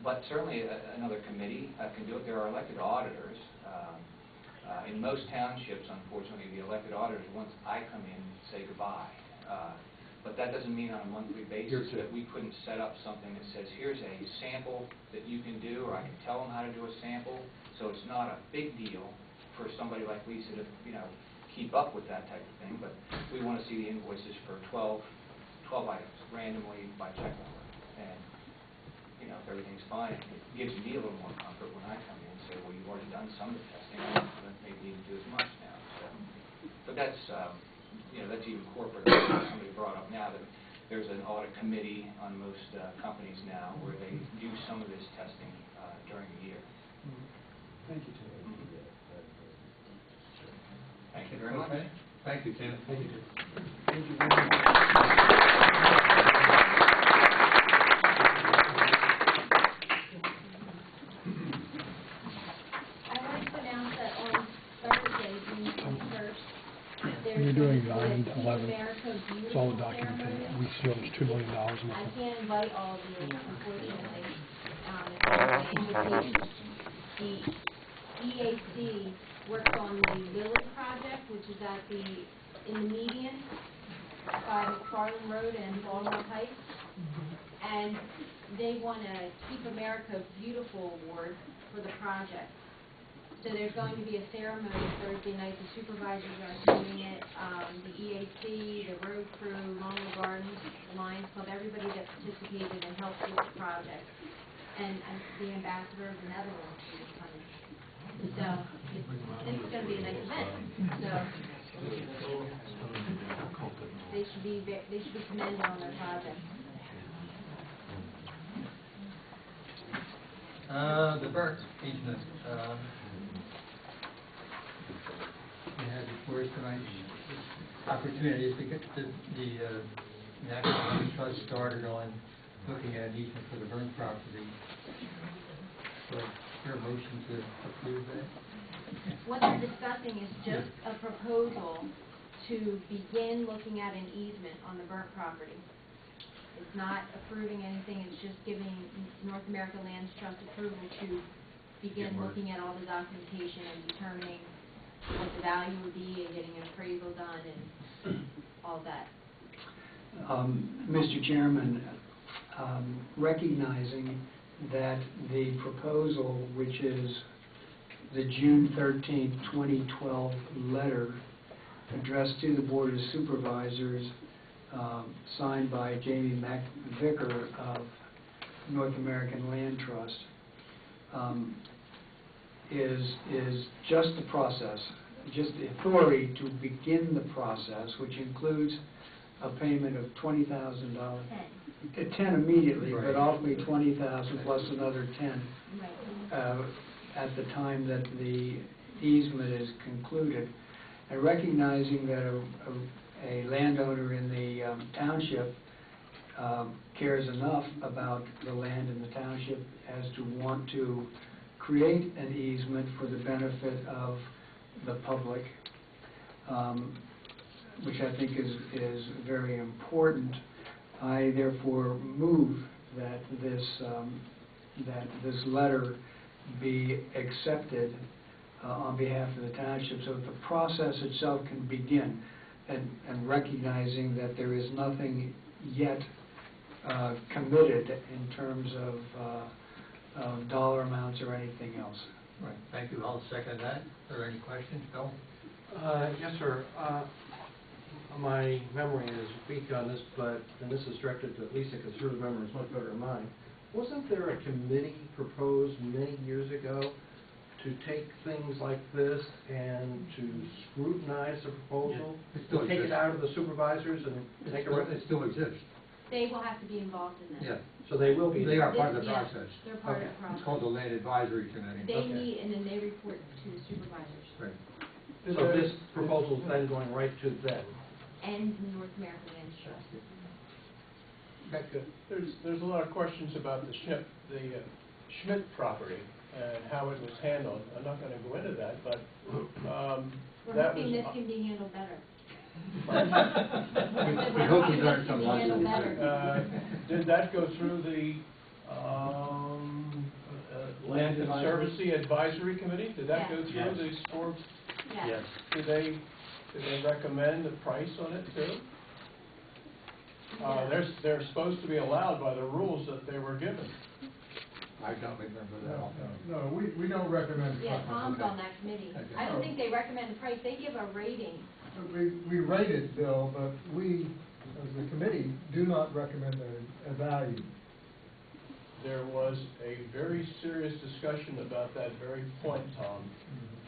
But certainly another committee can do it. There are elected auditors. In most townships, unfortunately, the elected auditors, once I come in, say goodbye. But that doesn't mean on a monthly basis that we couldn't set up something that says, here's a sample that you can do, or I can tell them how to do a sample. So it's not a big deal for somebody like Lisa to, keep up with that type of thing. But we want to see the invoices for 12 items randomly by check number. And, if everything's fine, it gives me a little more comfort when I come in and say, well, you've already done some of the testing. I don't maybe need to do as much now. So, but that's, that's even corporate. Somebody brought up now that there's an audit committee on most companies now where they do some of this testing during the year. Thank you, Tim. Thank you very much. Thank you, Tim. Thank you, Tim. Thank you very much. I'd like to announce that on Thursday, June 21st, there there's When you're going doing to be a 9, Keep 11, America it's all Beautiful documented. ceremony. We still, there's $2 million in I it. can't invite all of you, unfortunately. It's only by invitation. The EAC works on the Lily project, which is in the median by McFarland Road and Baltimore Heights. And they won a Keep America Beautiful award for the project. So there's going to be a ceremony Thursday night. The supervisors are doing it. The EAC, the road crew, Monroe Gardens, the Lions Club, everybody that participated and helped with the project. And the ambassador of the Netherlands is coming. So it's going to be a nice event. So they should be commended on their project. The Burke easement, we had before tonight, opportunities to get the National Land Trust started on looking at an easement for the Burke property. So, is there a motion to approve that? What they're discussing is just a proposal to begin looking at an easement on the Burke property. It's not approving anything, it's just giving North American Land Trust approval to begin looking at all the documentation and determining what the value would be and getting an appraisal done and all that. Mr. Chairman, recognizing that the proposal, which is the June 13, 2012 letter addressed to the Board of Supervisors, signed by Jamie McVicker of North American Land Trust, is just the process, just the authority to begin the process, which includes a payment of $20,000. 10 immediately, Right. but ultimately 20,000 plus another 10 Right. at the time that the easement is concluded. And recognizing that a landowner in the township cares enough about the land in the township as to want to create an easement for the benefit of the public, which I think is very important. I therefore move that this letter be accepted on behalf of the township so that the process itself can begin, and recognizing that there is nothing yet committed in terms of dollar amounts or anything else. Right, thank you. I'll second that. Are there any questions? Bill? Yes, sir. My memory is weak on this, and this is directed to Lisa because her memory is much better than mine. Wasn't there a committee proposed many years ago to take things like this and to scrutinize the proposal, Yeah, to take it out of the supervisors and make a... It still exists. They will have to be involved in this. Yeah. So they will be... They are part of the Yes, process. they're part of the It's process. called the Land Advisory Committee. They meet and then they report to the supervisors Right. So this proposal is then going right to them. and the North American Land Trust. Okay, good. There's a lot of questions about the Schmidt property and how it was handled. I'm not gonna go into that, but, We're that hoping was... this can be handled better. We hope you learned some Handle lessons. better. Did that go through the Land Conservancy Advisory Committee? Did that go through Yes. the storm? Yes. Did they recommend the price on it too? They're supposed to be allowed by the rules that they were given. I don't remember that off. No, we don't recommend. Yeah, Tom's on that committee. Okay. I don't think they recommend the price. They give a rating. We rate it, Bill, but we, as the committee, do not recommend a value. There was a very serious discussion about that very point, Tom,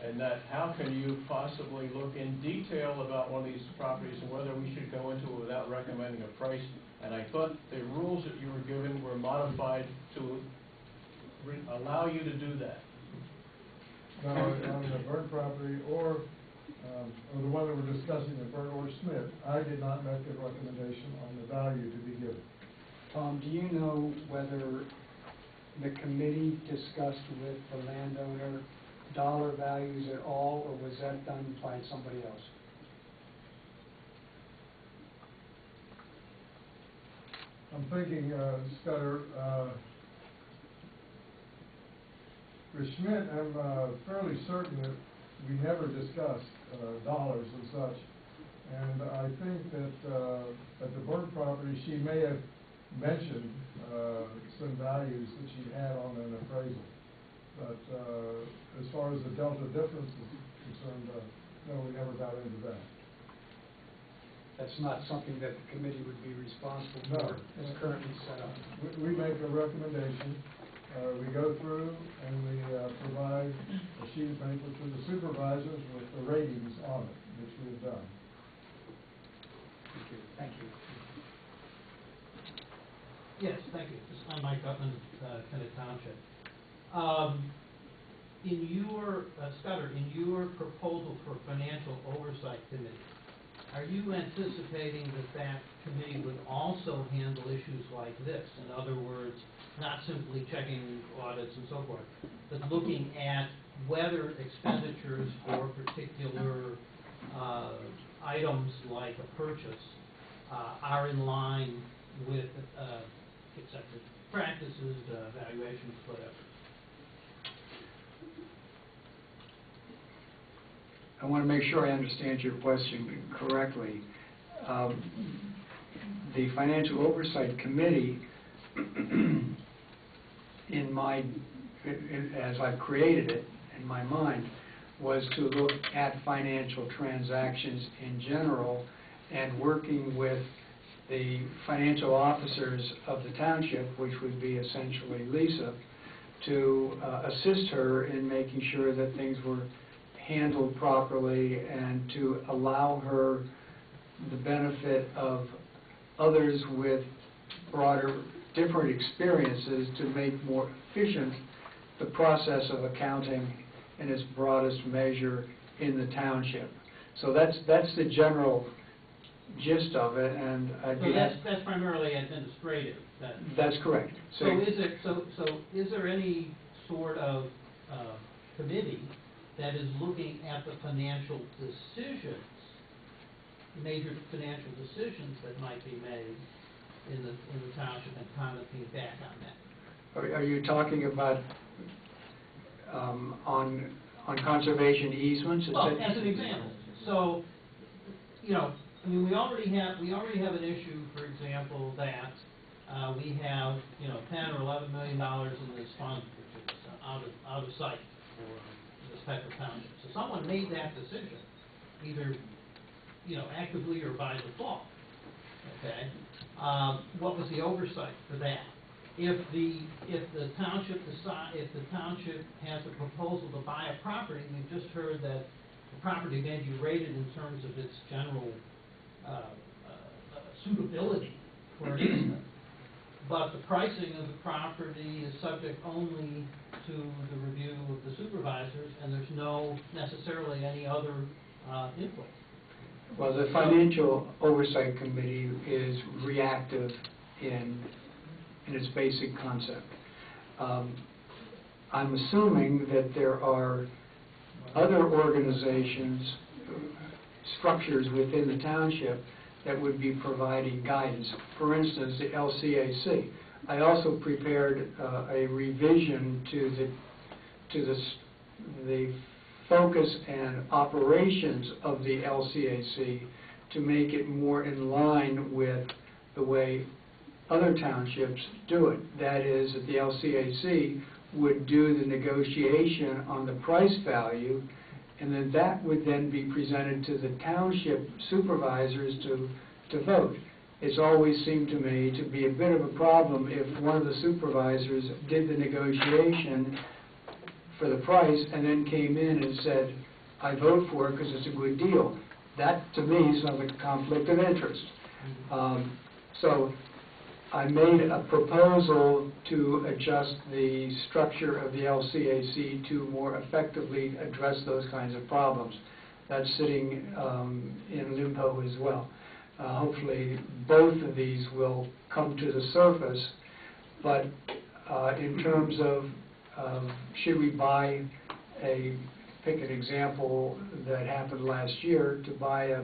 and that how can you possibly look in detail about one of these properties and whether we should go into it without recommending a price. And I thought the rules that you were given were modified to allow you to do that. No, on the Burke property or the one that we're discussing, the Burke or Smith, I did not make a recommendation on the value to be given. Tom, do you know whether the committee discussed with the landowner dollar values at all, or was that done by somebody else? I'm thinking, Scudder, for Schmidt, I'm fairly certain that we never discussed dollars and such. And I think that at the Burke property, she may have mentioned some values that she had on an appraisal. But as far as the delta difference is concerned, no, we never got into that. That's not something that the committee would be responsible No. for as currently set up. We make a recommendation, we go through and we provide a sheet of paper to the supervisors with the ratings on it, which we have done. Thank you. Yes, thank you. I'm Mike Gutman, Kennett Township. In your, Scudder, in your proposal for financial oversight committee, are you anticipating that that committee would also handle issues like this? In other words, not simply checking audits and so forth, but looking at whether expenditures for particular items like a purchase are in line with accepted practices, valuations, whatever? I want to make sure I understand your question correctly. The Financial Oversight Committee, as I've created it in my mind, was to look at financial transactions in general and working with the financial officers of the township, which would be essentially Lisa, to assist her in making sure that things were handled properly and to allow her the benefit of others with broader, different experiences to make more efficient the process of accounting in its broadest measure in the township. So that's the general gist of it, and so that's primarily administrative. That's correct. So is there any sort of committee that is looking at the financial decisions, major financial decisions that might be made in the township and commenting back on that? Are you talking about on conservation easements? Well, as an example. So, you know, I mean, we already have an issue, for example, that we have, you know, $10 or $11 million in this fund, which is out of sight for this type of township. So someone made that decision, either, you know, actively or by default. Okay, what was the oversight for that? If the township has a proposal to buy a property, we've just heard that the property may be rated in terms of its general suitability for an easement, but the pricing of the property is subject only to the review of the supervisors, and there's no necessarily any other input. Well, the Financial Oversight Committee is reactive in its basic concept. I'm assuming that there are other organizations, structures within the township that would be providing guidance. For instance, the LCAC. I also prepared a revision to the focus and operations of the LCAC to make it more in line with the way other townships do it. That is, that the LCAC would do the negotiation on the price value, and then that would then be presented to the township supervisors to vote. It's always seemed to me to be a bit of a problem if one of the supervisors did the negotiation for the price and then came in and said, I vote for it because it's a good deal. That, to me, sounds like a conflict of interest. So I made a proposal to adjust the structure of the LCAC to more effectively address those kinds of problems. That's sitting in limbo as well. Hopefully both of these will come to the surface, but in terms of should we buy pick an example that happened last year, to buy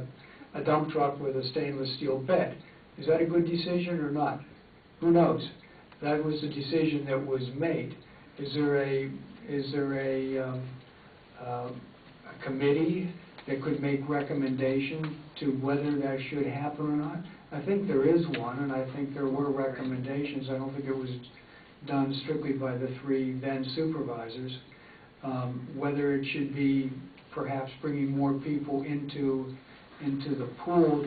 a dump truck with a stainless steel bed. Is that a good decision or not? Who knows? That was the decision that was made. Is there a committee that could make recommendation to whether that should happen or not? I think there is one, and I think there were recommendations. I don't think it was done strictly by the 3 then supervisors. Whether it should be perhaps bringing more people into the pool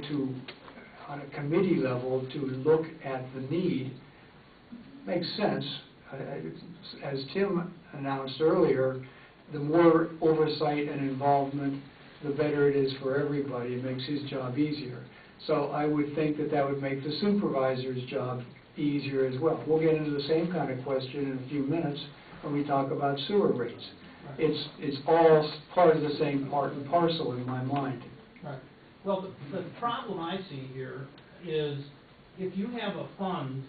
on a committee level to look at the need makes sense. As Tim announced earlier, the more oversight and involvement, the better it is for everybody. It makes his job easier. So I would think that would make the supervisor's job easier as well. We'll get into the same kind of question in a few minutes when we talk about sewer rates. It's all part of the same part and parcel in my mind. Right. Well, the problem I see here is if you have a fund,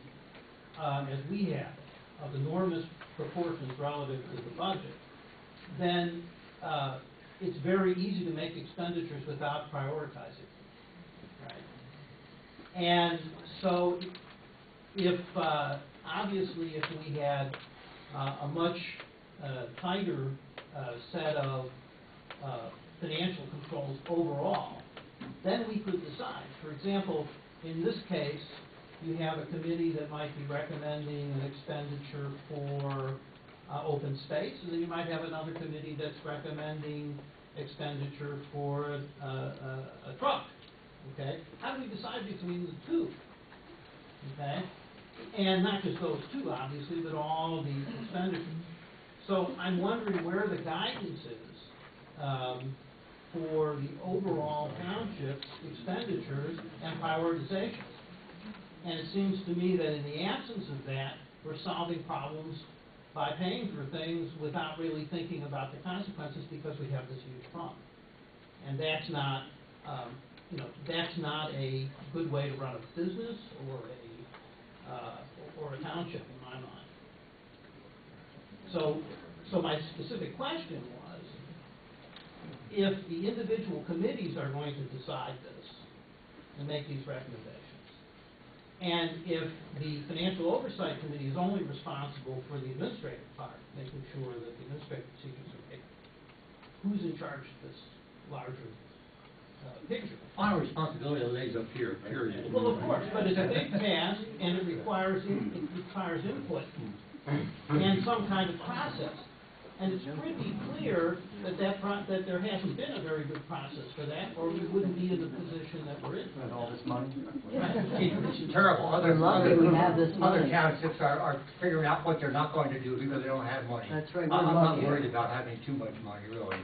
as we have, of enormous proportions relative to the budget, then it's very easy to make expenditures without prioritizing. Right? And so if, obviously, if we had a much tighter set of financial controls overall, then we could decide. For example, in this case, you have a committee that might be recommending an expenditure for open space, and then you might have another committee that's recommending expenditure for a truck. Okay? How do we decide between the 2? Okay? And not just those 2, obviously, but all the expenditures. So I'm wondering where the guidance is for the overall township's expenditures and prioritizations. And it seems to me that in the absence of that, we're solving problems by paying for things without really thinking about the consequences because we have this huge fund. And that's not, that's not a good way to run a business or a township in my mind. So my specific question was, if the individual committees are going to decide this and make these recommendations, and if the Financial Oversight Committee is only responsible for the administrative part, making sure that the administrative procedures are taken, who's in charge of this larger picture? Final responsibility lays up here, period. Well, of course, but it's a big task, and it requires input and some kind of process. And it's pretty clear that that there hasn't been a very good process for that, or we wouldn't be in the position that we're in. With all this money? Right. It's terrible. Other townships are figuring out what they're not going to do because they don't have money. That's right. I'm not worried about having too much money, really.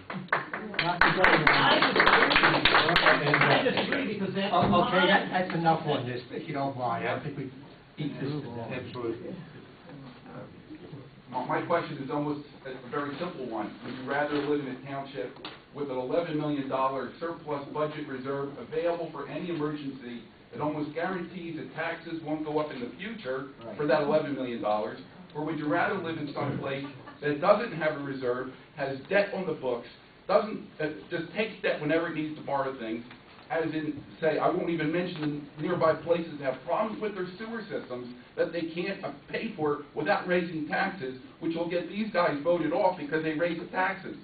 I disagree because that's okay, that's enough on this, if you don't mind. I think we beat this to death. My question is almost a very simple one. Would you rather live in a township with an $11 million surplus budget reserve available for any emergency that almost guarantees that taxes won't go up in the future for that $11 million? Or would you rather live in some place that doesn't have a reserve, has debt on the books, just takes debt whenever it needs to borrow things, as in, say, I won't even mention the nearby places that have problems with their sewer systems that they can't pay for without raising taxes, which will get these guys voted off because they raise the taxes.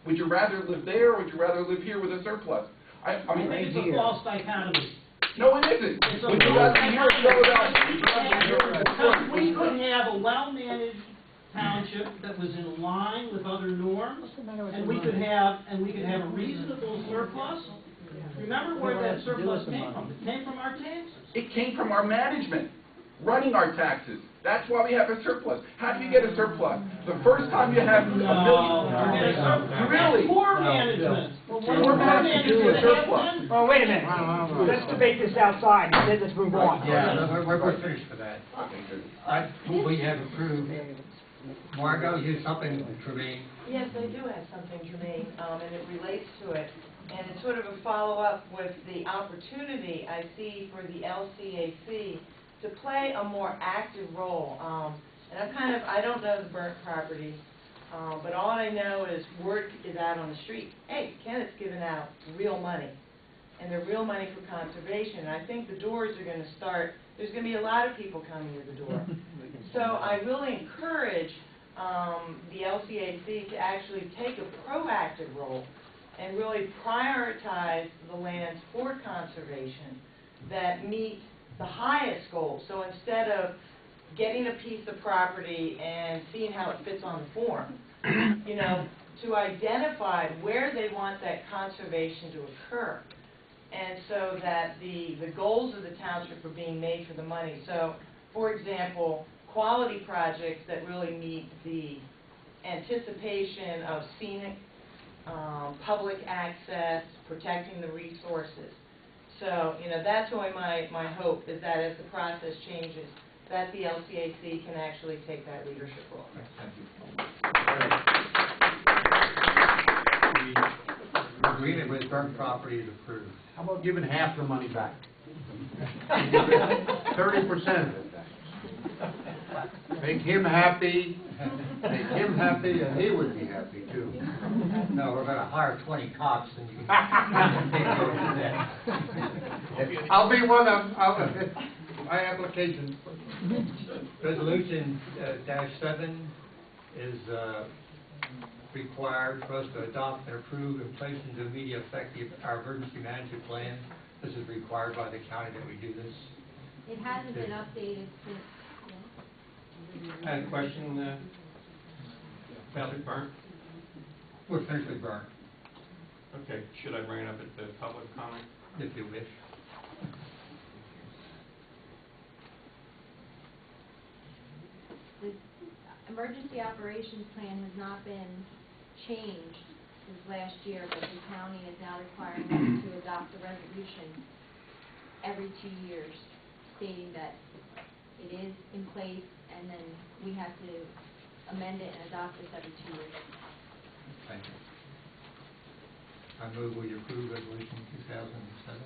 Would you rather live there, or would you rather live here with a surplus? I mean, it's a false dichotomy. No, it isn't. Would you rather be here in Philadelphia? We could have a well-managed township that was in line with other norms, and we could have a reasonable surplus. Remember where that surplus came from? It came from our taxes. It came from our management, running our taxes. That's why we have a surplus. How do you get a surplus? The first time you have $1 billion. Really? Poor management. Poor management is a surplus. Oh, wait a minute. Let's debate this outside, and then let's move on. Yeah, we're finished for that. We have approved. Margot, you have something, Tremaine? Yes, I do have something, Tremaine, and it relates to it. And it's sort of a follow-up with the opportunity I see for the LCAC to play a more active role. And I don't know the burnt property, but all I know is word is out on the street. Hey, Kennett's giving out real money. and they're real money for conservation. And I think the doors are going to start, there's going to be a lot of people coming to the door. So I really encourage the LCAC to actually take a proactive role and really prioritize the lands for conservation that meet the highest goals. So instead of getting a piece of property and seeing how it fits on the form, you know, to identify where they want that conservation to occur, and so that the goals of the township are being made for the money. So, for example, quality projects that really meet the anticipation of scenic, public access, protecting the resources. So, you know, that's really my hope, is that as the process changes, that the LCAC can actually take that leadership role. Thank you. The agreement with burnt property is approved. How about giving half the money back? 30% of it back. Make him happy, and he would be happy too. No, we're gonna hire 20 cops and you can take over that. I'll be one of them, my application. Resolution -7 is required for us to adopt and approve and place into immediate effect our emergency management plan. This is required by the county that we do this. It hasn't been updated since, I had a question, about it burnt. We're finished with burn, Okay, should I bring it up at the public comment? if you wish. the emergency operations plan has not been changed since last year, but the county is now requiring us to adopt a resolution every 2 years, stating that it is in place, and then we have to amend it and adopt this every 2 years. Thank you. I move we approve resolution 2007.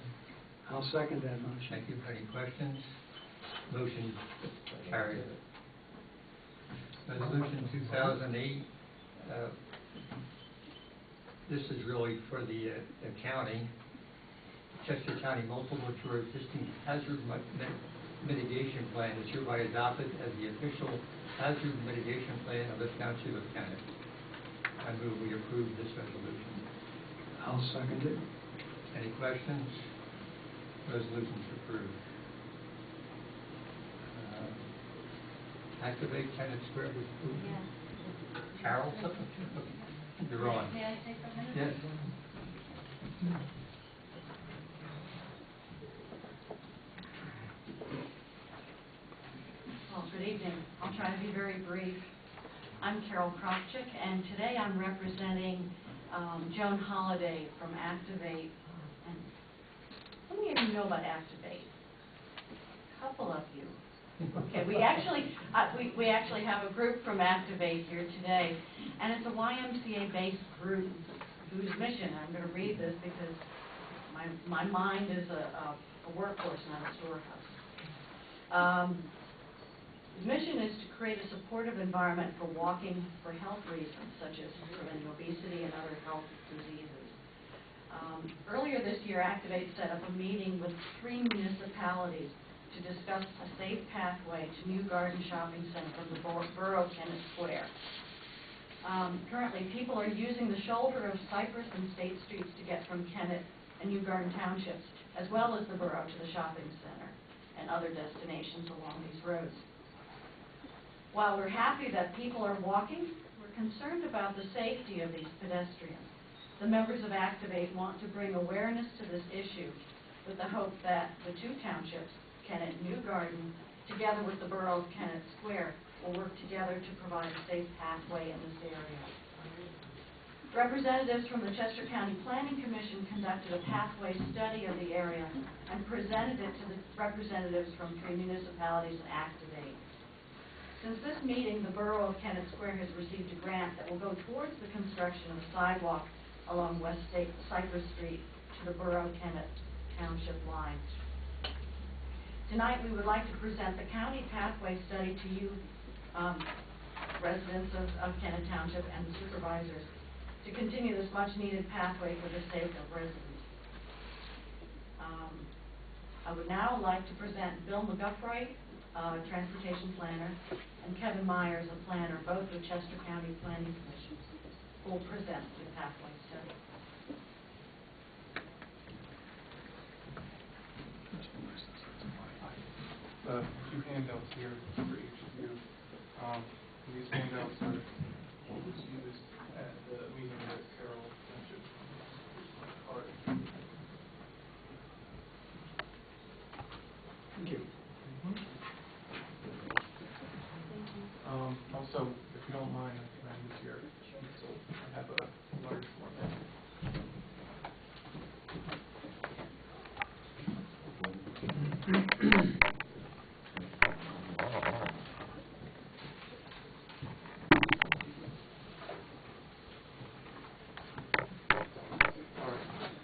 I'll second that motion. Thank you. Any questions? Motion carried. Resolution 2008, this is really for the county. Chester County Multiple Mature Existing Hazard Mitigation Plan is hereby adopted as the official hazard mitigation plan of the Township of Kennett. I move we approve this resolution. I'll second it. Any questions? Resolution's approved. Activate Kennett Square with food. Yes. Carol, you're on. May I take a minute? Yes. Well, good evening. I'll try to be very brief. I'm Carol Kropchik, and today I'm representing Joan Holliday from Activate. And how many of you know about Activate? A couple of you. Okay, we actually have a group from Activate here today, and it's a YMCA-based group whose mission, I'm going to read this because my mind is a workforce, not a storehouse. His mission is to create a supportive environment for walking for health reasons, such as preventing obesity and other health diseases. Earlier this year, Activate set up a meeting with 3 municipalities to discuss a safe pathway to New Garden Shopping Center from the borough Kennett Square. Currently, people are using the shoulder of Cypress and State Streets to get from Kennett and New Garden Townships, as well as the borough, to the shopping center and other destinations along these roads. While we're happy that people are walking, we're concerned about the safety of these pedestrians. The members of Activate want to bring awareness to this issue with the hope that the 2 townships, Kennett and New Garden, together with the borough of Kennett Square, will work together to provide a safe pathway in this area. Representatives from the Chester County Planning Commission conducted a pathway study of the area and presented it to the representatives from 3 municipalities and Activate. Since this meeting, the borough of Kennett Square has received a grant that will go towards the construction of a sidewalk along West Cypress Street to the borough Kennett Township line. Tonight, we would like to present the county pathway study to you, residents of Kennett Township and the supervisors, to continue this much-needed pathway for the sake of residents. I would now like to present Bill McGuffray, Transportation Planner, and Kevin Myers, a planner, both with Chester County Planning Commission, who will present the pathway study. Two handouts here for each of you. These handouts are used at the meeting that Carol mentioned. All right. Thank you. Also, if you don't mind, can I use your easel? I have a large format.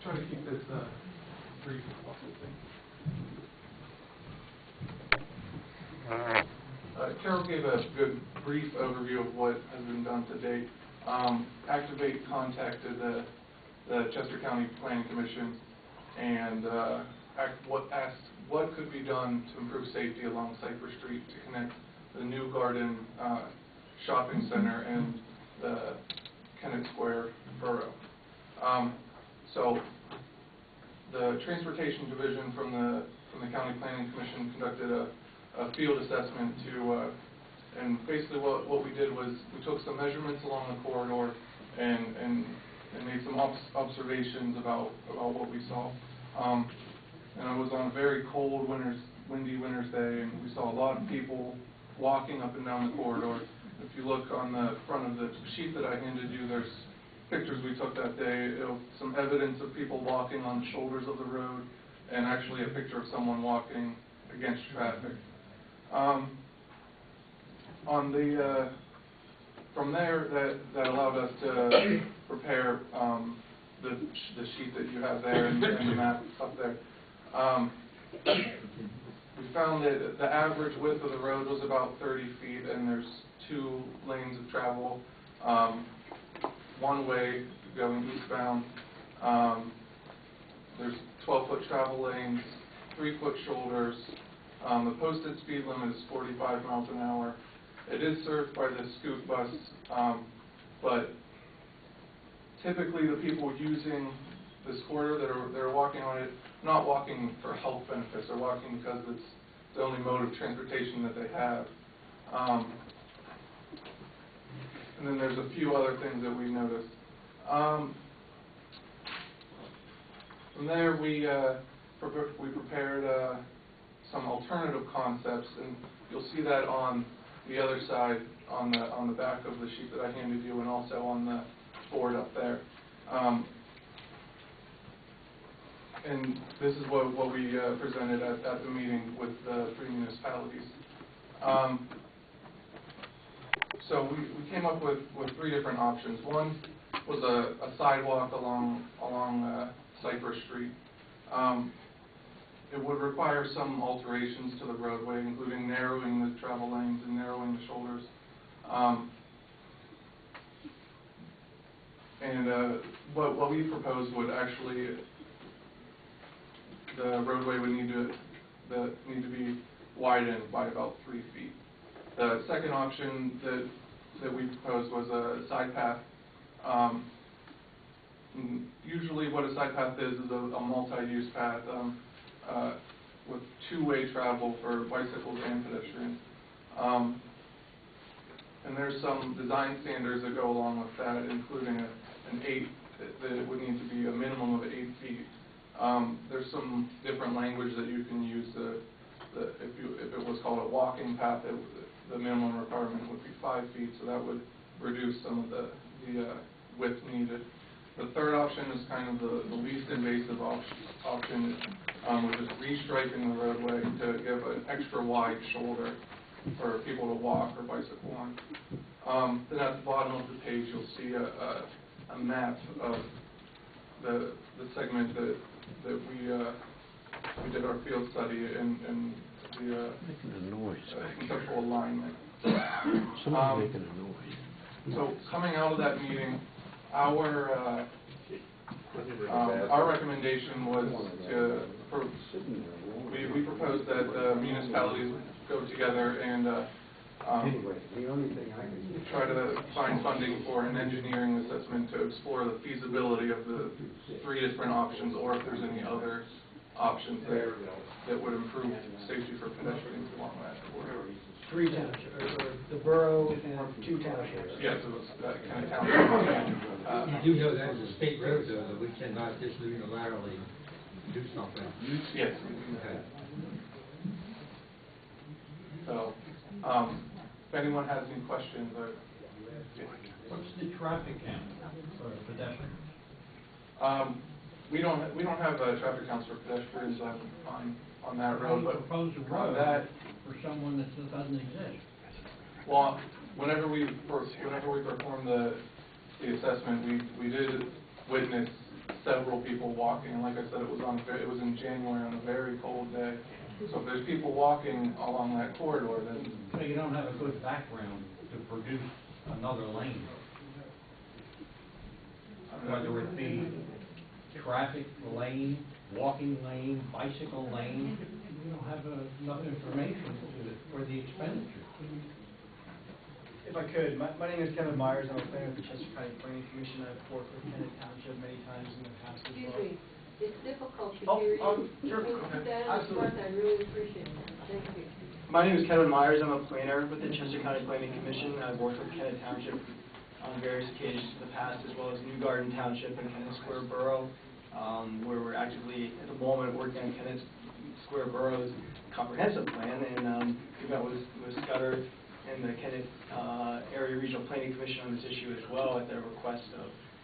Try to keep this brief as possible. Carol gave a good brief overview of what has been done to date. Activate contacted the Chester County Planning Commission and asked what could be done to improve safety along Cypress Street to connect the New Garden Shopping Center and the Kennett Square borough. So the Transportation Division from the County Planning Commission conducted a field assessment to, and basically what we did was we took some measurements along the corridor and made some observations about what we saw. And it was on a very cold windy winter's day, and we saw a lot of people walking up and down the corridor. If you look on the front of the sheet that I handed you, there's pictures we took that day, some evidence of people walking on the shoulders of the road, and actually a picture of someone walking against traffic. From there, that allowed us to prepare the sheet that you have there and the map up there. We found that the average width of the road was about 30 feet, and there's 2 lanes of travel. One way going eastbound. There's 12-foot travel lanes, 3-foot shoulders. The posted speed limit is 45 miles an hour. It is served by the scoot bus, but typically the people using this corridor that are walking on it, not walking for health benefits, they're walking because it's the only mode of transportation that they have. And then there's a few other things that we noticed. From there, we prepared some alternative concepts, and you'll see that on the other side, on the back of the sheet that I handed you, and also on the board up there. And this is what we presented at the meeting with the 3 municipalities. So we came up with 3 different options. One was a sidewalk along Cypress Street. It would require some alterations to the roadway, including narrowing the travel lanes and narrowing the shoulders. What we proposed would actually, the roadway would need to be widened by about 3 feet. The second option that we proposed was a side path. Usually what a side path is a multi-use path with 2-way travel for bicycles and pedestrians. And there's some design standards that go along with that, including that it would need to be a minimum of 8 feet. There's some different language that you can use. If it was called a walking path, the minimum requirement would be 5 feet, so that would reduce some of the width needed. The third option is kind of the least invasive option, which is restriping the roadway to give an extra wide shoulder for people to walk or bicycle on. Then at the bottom of the page, you'll see a map of the segment that we did our field study and the conceptual alignment. Somebody's making a noise. So coming out of that meeting, our Our recommendation was we proposed that the municipalities go together and try to find funding for an engineering assessment to explore the feasibility of the 3 different options, or if there's any other options there that would improve safety for pedestrians along that corridor. 3 townships, or the borough and 2 townships. Yes, it was Kennett Township. You do know that as a state road, though, that we cannot just unilaterally do something. Yes. Okay. So, if anyone has any questions, What's the traffic count for pedestrians? we don't have traffic counts for pedestrians on that road, but propose a on road that, for someone that still doesn't exist. well, whenever we performed the assessment, we did witness several people walking, and like I said, it was in January on a very cold day. So if there's people walking along that corridor, then So you don't have a good background to produce another lane, whether it be traffic lane, walking lane, bicycle lane. You don't have enough information for the expenditure. If I could, my name is Kevin Myers. I'm a planner with the Chester County Planning Commission. I've worked with Kennett Township many times in the past as well. Excuse me, it's difficult to Oh, hear you. sure. Can you put that on the Absolutely. front? I really appreciate it. Thank you. My name is Kevin Myers. I'm a planner with the Chester County Planning Commission. I've worked with Kennett Township on various occasions in the past, as well as New Garden Township and Kennett Square Borough, where we're actively, at the moment, working on Kennett Square Borough's comprehensive plan. And we met with Scudder and the Kennett Area Regional Planning Commission on this issue as well, at the request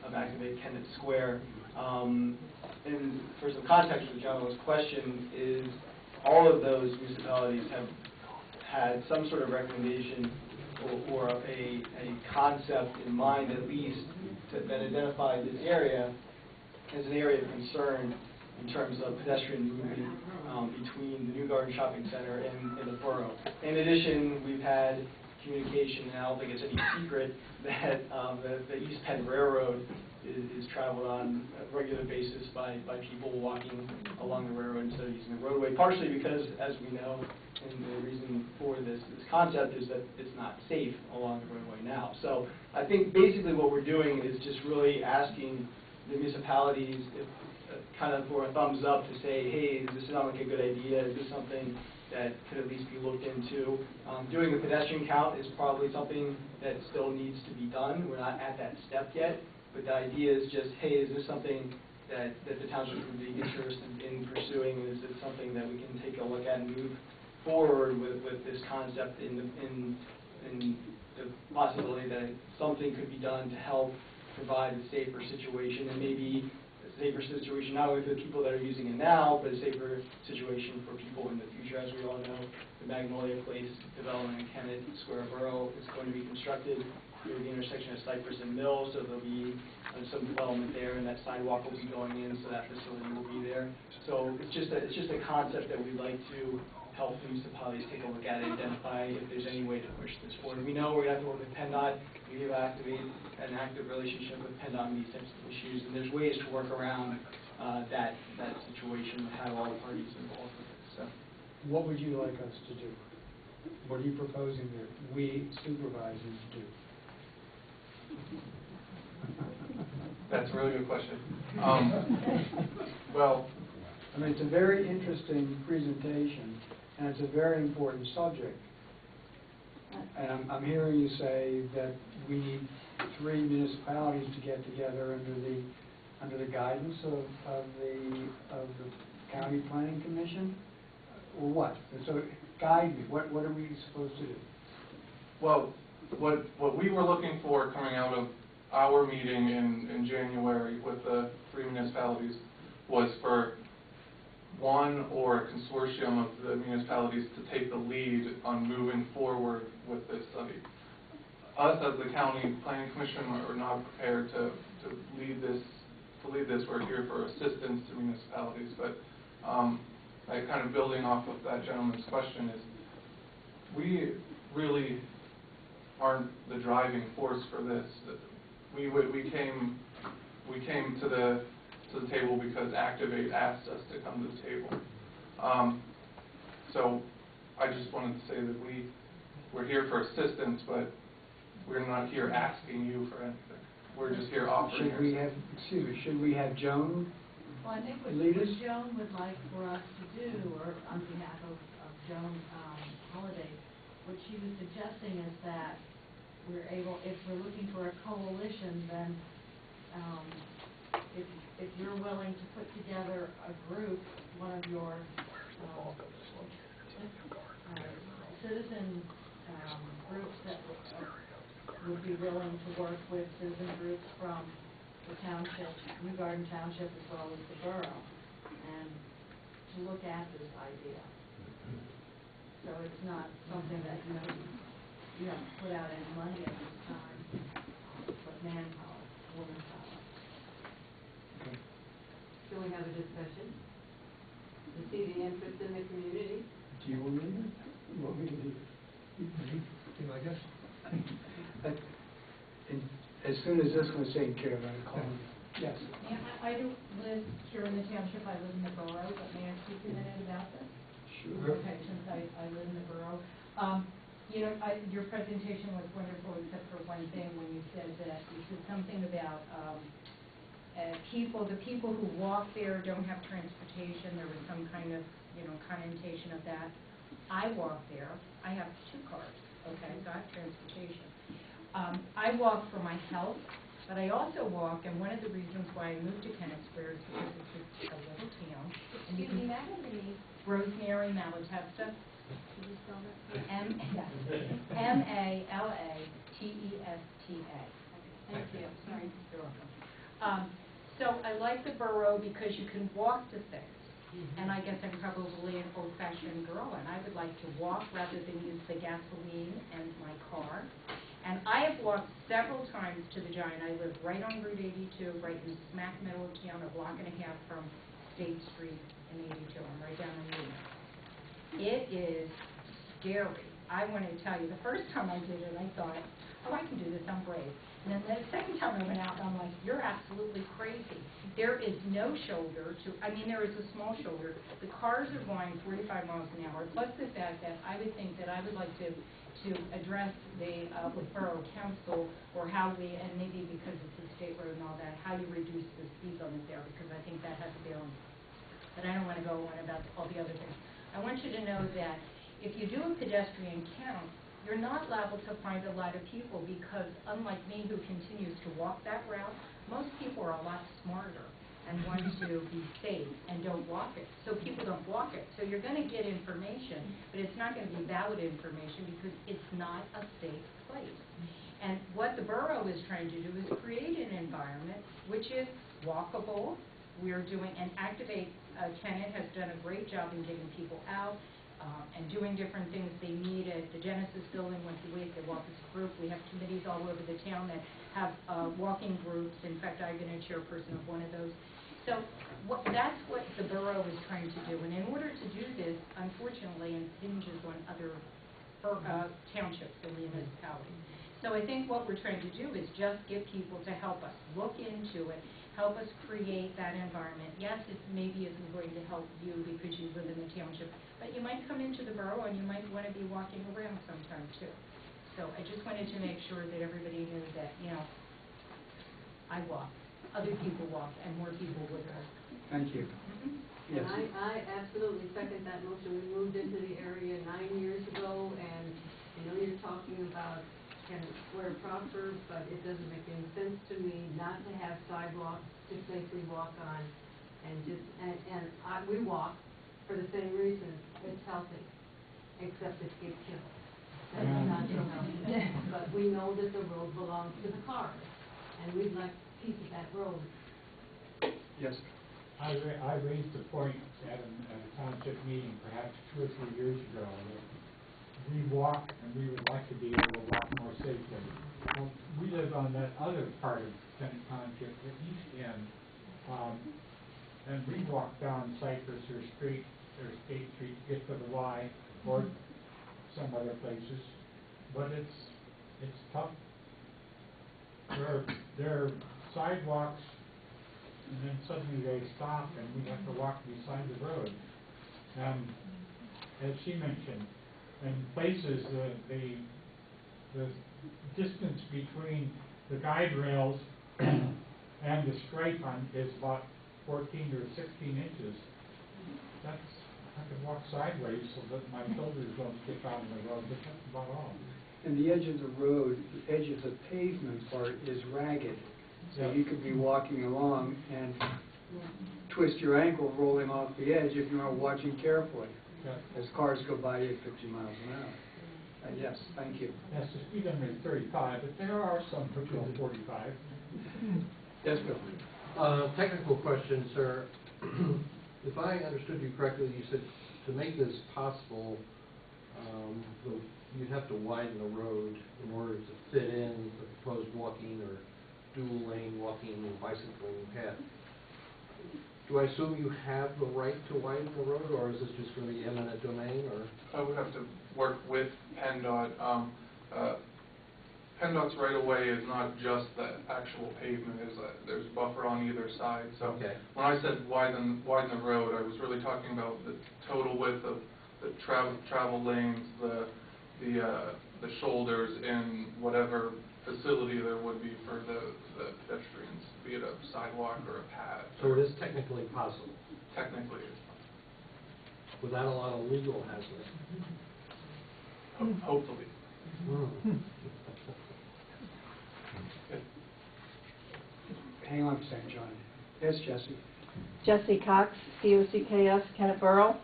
of Activate Kennett Square. And for some context for the gentleman's question, is all of those municipalities have had some sort of recommendation or a concept in mind, at least, that identified this area as an area of concern in terms of pedestrian movement between the New Garden Shopping Center and the borough. In addition, we've had communication, and I don't think it's any secret, that the East Penn Railroad is traveled on a regular basis by people walking along the railroad instead of using the roadway, partially because, as we know, and the reason for this concept is that it's not safe along the roadway now. So I think basically what we're doing is just really asking the municipalities if, kind of for a thumbs up to say, hey, does this sound like a good idea? Is this something that could at least be looked into? Doing a pedestrian count is probably something that still needs to be done. We're not at that step yet, but the idea is just, hey, is this something that the township would be interested in pursuing? Is it something that we can take a look at and move forward with this concept in the possibility that something could be done to help provide a safer situation, and maybe a safer situation not only for the people that are using it now, but a safer situation for people in the future. As we all know, the Magnolia Place development in Kennett Square Borough is going to be constructed near the intersection of Cypress and Mill, so there'll be some development there, and that sidewalk will be going in, so that facility will be there. So it's just a concept that we'd like to help municipalities take a look at and identify if there's any way to push this forward. We know we're going to have to work with PennDOT. We have an active relationship with PennDOT on these types of issues, and there's ways to work around that situation and have all the parties involved with it. So, what would you like us to do? What are you proposing that we supervisors do? that's a really good question. Well, I mean, it's a very interesting presentation, and it's a very important subject. And I'm hearing you say that we need 3 municipalities to get together under the guidance of the County Planning Commission, or what? So guide me. What are we supposed to do? Well, what we were looking for coming out of our meeting in January with the 3 municipalities was for one or a consortium of the municipalities to take the lead on moving forward with this study. Us as the County Planning Commission are not prepared to lead this. We're here for assistance to municipalities, but kind of building off of that gentleman's question is, we really aren't the driving force for this. We came to the to the table because Activate asked us to come to the table. So I just wanted to say that we're here for assistance, but we're not here asking you for anything. We're just here offering Should we our have, excuse me, should we have Joan Well, I think what lead us? Joan would like for us to do, or on behalf of Joan Holiday, what she was suggesting is that if we're looking for a coalition, then if you're willing to put together a group, one of your citizen groups that would be willing to work with citizen groups from the township, New Garden Township, as well as the borough, and to look at this idea. So it's not something that, you haven't put out any money at this time, but manpower, womanpower. Can we have a discussion to see the interest in the community? Do you want me to do? I guess. As soon as this was taken care of, I'd call him. Yes. Yeah, I don't live here in the township, I live in the borough, but may I speak a minute about this? Sure. Okay, since I live in the borough. Your presentation was wonderful, except for one thing, when you said something about the people who walk there don't have transportation. There was some kind of, connotation of that. I walk there. I have 2 cars, okay, so I have transportation. I walk for my health, but I also walk, and one of the reasons why I moved to Kennett Square is because it's a little town. And you Excuse me, can, Madam, your name? Rosemary Malatesta. Can you spell that? M-A-L-A-T-E-S-T-A. Thank you, sorry. You're welcome. So I like the borough because you can walk to things. And I guess I'm probably an old-fashioned girl, and I would like to walk rather than use the gasoline and my car. And I have walked several times to the Giant. I live right on Route 82, right in the smack middle of town, a block and a half from State Street in 82. I'm right down in Union. It is scary. I want to tell you, the first time I did it, I thought, oh, I can do this, I'm brave. And then the second time I went out, I'm like, you're absolutely crazy. There is no shoulder there is a small shoulder. The cars are going 45 miles an hour, plus the fact that I would think that I would like to address with Borough Council, or how we, and maybe because it's a state road and all that, how you reduce the speed limit there, because I think that has to be on. But I don't want to go on about all the other things. I want you to know that if you do a pedestrian count, you're not liable to find a lot of people, because unlike me, who continues to walk that route, most people are a lot smarter and want to be safe and don't walk it. So people don't walk it. So you're going to get information, but it's not going to be valid information because it's not a safe place. And what the borough is trying to do is create an environment which is walkable. We're doing, and Activate Kennett has done a great job in getting people out and doing different things they meet at the Genesis building once a week. They walk as a group. We have committees all over the town that have walking groups. In fact, I've been a chairperson of one of those. So that's what the borough is trying to do. And in order to do this, unfortunately, it hinges on other townships and municipalities. So I think what we're trying to do is just get people to help us look into it, help us create that environment. Yes, it maybe isn't going to help you because you live in the township, but you might come into the borough and you might want to be walking around sometime too. So I just wanted to make sure that everybody knew that, I walk, other people walk, and more people would walk. Thank you. Yes. And I absolutely second that motion. We moved into the area 9 years ago, and I know you're talking about Kennett Square proper, but it doesn't make any sense to me not to have sidewalks to safely walk on, and we walk for the same reason. It's healthy, except it gets killed. That's not so healthy. But we know that the road belongs to the cars, and we'd like a piece of that road. Yes. I raised the point at a township meeting perhaps 2 or 3 years ago that we walk and we would like to be able to walk more safely. Well, we live on that other part of Kennett Township, the east end, and we walk down Cypress or State Street to get to the Y or some other places, but it's tough. There are sidewalks and then suddenly they stop, and we have to walk beside the road. As she mentioned, in places, the distance between the guide rails and the stripe is about 14 or 16 inches. I can walk sideways so that my shoulders don't stick out in the road, but that's about all. And the edge of the road, the edge of the pavement part is ragged. So you could be walking along and twist your ankle rolling off the edge if you're not watching carefully. As cars go by you at 50 miles an hour. Yes, thank you. Yes, the speed limit is 35, but there are some who go 45. Yes, Bill. Technical question, sir. If I understood you correctly, you said to make this possible, you'd have to widen the road in order to fit in the proposed walking or dual lane walking and bicycling path. Do I assume you have the right to widen the road, or is this just going to be eminent domain? Or I would have to work with PennDOT. PennDOT's right-of-way is not just the actual pavement, there's buffer on either side. So when I said widen the road, I was really talking about the total width of the travel lanes, the shoulders in whatever facility there would be for the pedestrians, be it a sidewalk or a path. So it is technically possible? Technically it's possible. Without a lot of legal hazard? Hopefully. Hang on a second, John. Yes, Jesse. Jessie Cox, C-O-C-K-S, Kennett Borough.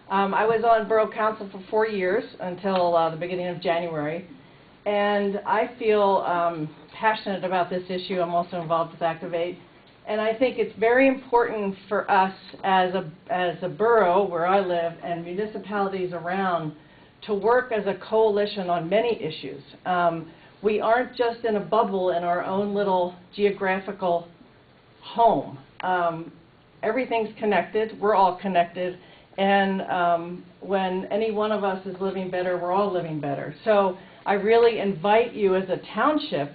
I was on Borough Council for 4 years until the beginning of January, and I feel passionate about this issue. I'm also involved with Activate, and I think it's very important for us as a borough where I live and municipalities around to work as a coalition on many issues. We aren't just in a bubble in our own little geographical home. Everything's connected. We're all connected. And when any one of us is living better, we're all living better. So I really invite you as a township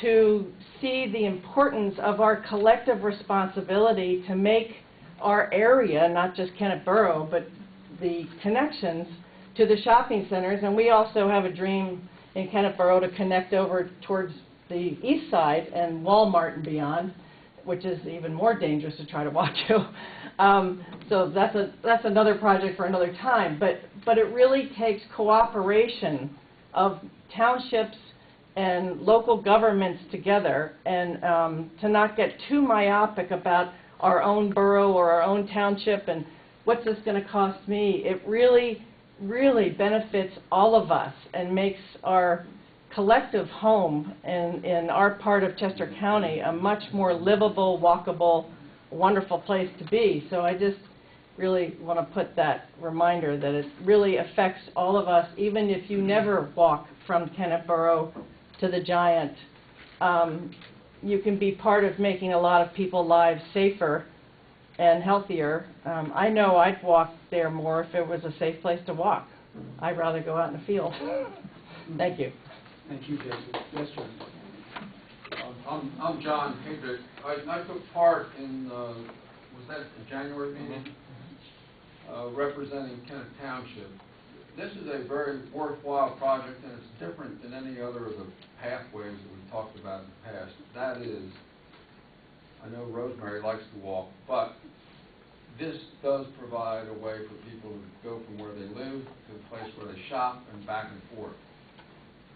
to see the importance of our collective responsibility to make our area, not just Kennett Borough, but the connections to the shopping centers. And we also have a dream in Kennett Borough to connect over towards the east side and Walmart and beyond, which is even more dangerous to try to walk to. So that's another project for another time. But it really takes cooperation of townships and local governments together, and to not get too myopic about our own borough or our own township and what's this going to cost me. It really, really benefits all of us and makes our collective home in our part of Chester County a much more livable, walkable, wonderful place to be. So I just really want to put that reminder that it really affects all of us, even if you never walk from Kennett Borough to the Giant. You can be part of making a lot of people's lives safer and healthier. I know I'd walk there more if it was a safe place to walk. I'd rather go out in the field. Thank you. Thank you, Jesse. Yes, John. I'm John Higdrick. I took part in, was that the January meeting? Representing Kennett Township. This is a very worthwhile project, and it's different than any other of the pathways that we've talked about in the past. That is, I know Rosemary likes to walk, but this does provide a way for people to go from where they live to the place where they shop and back and forth.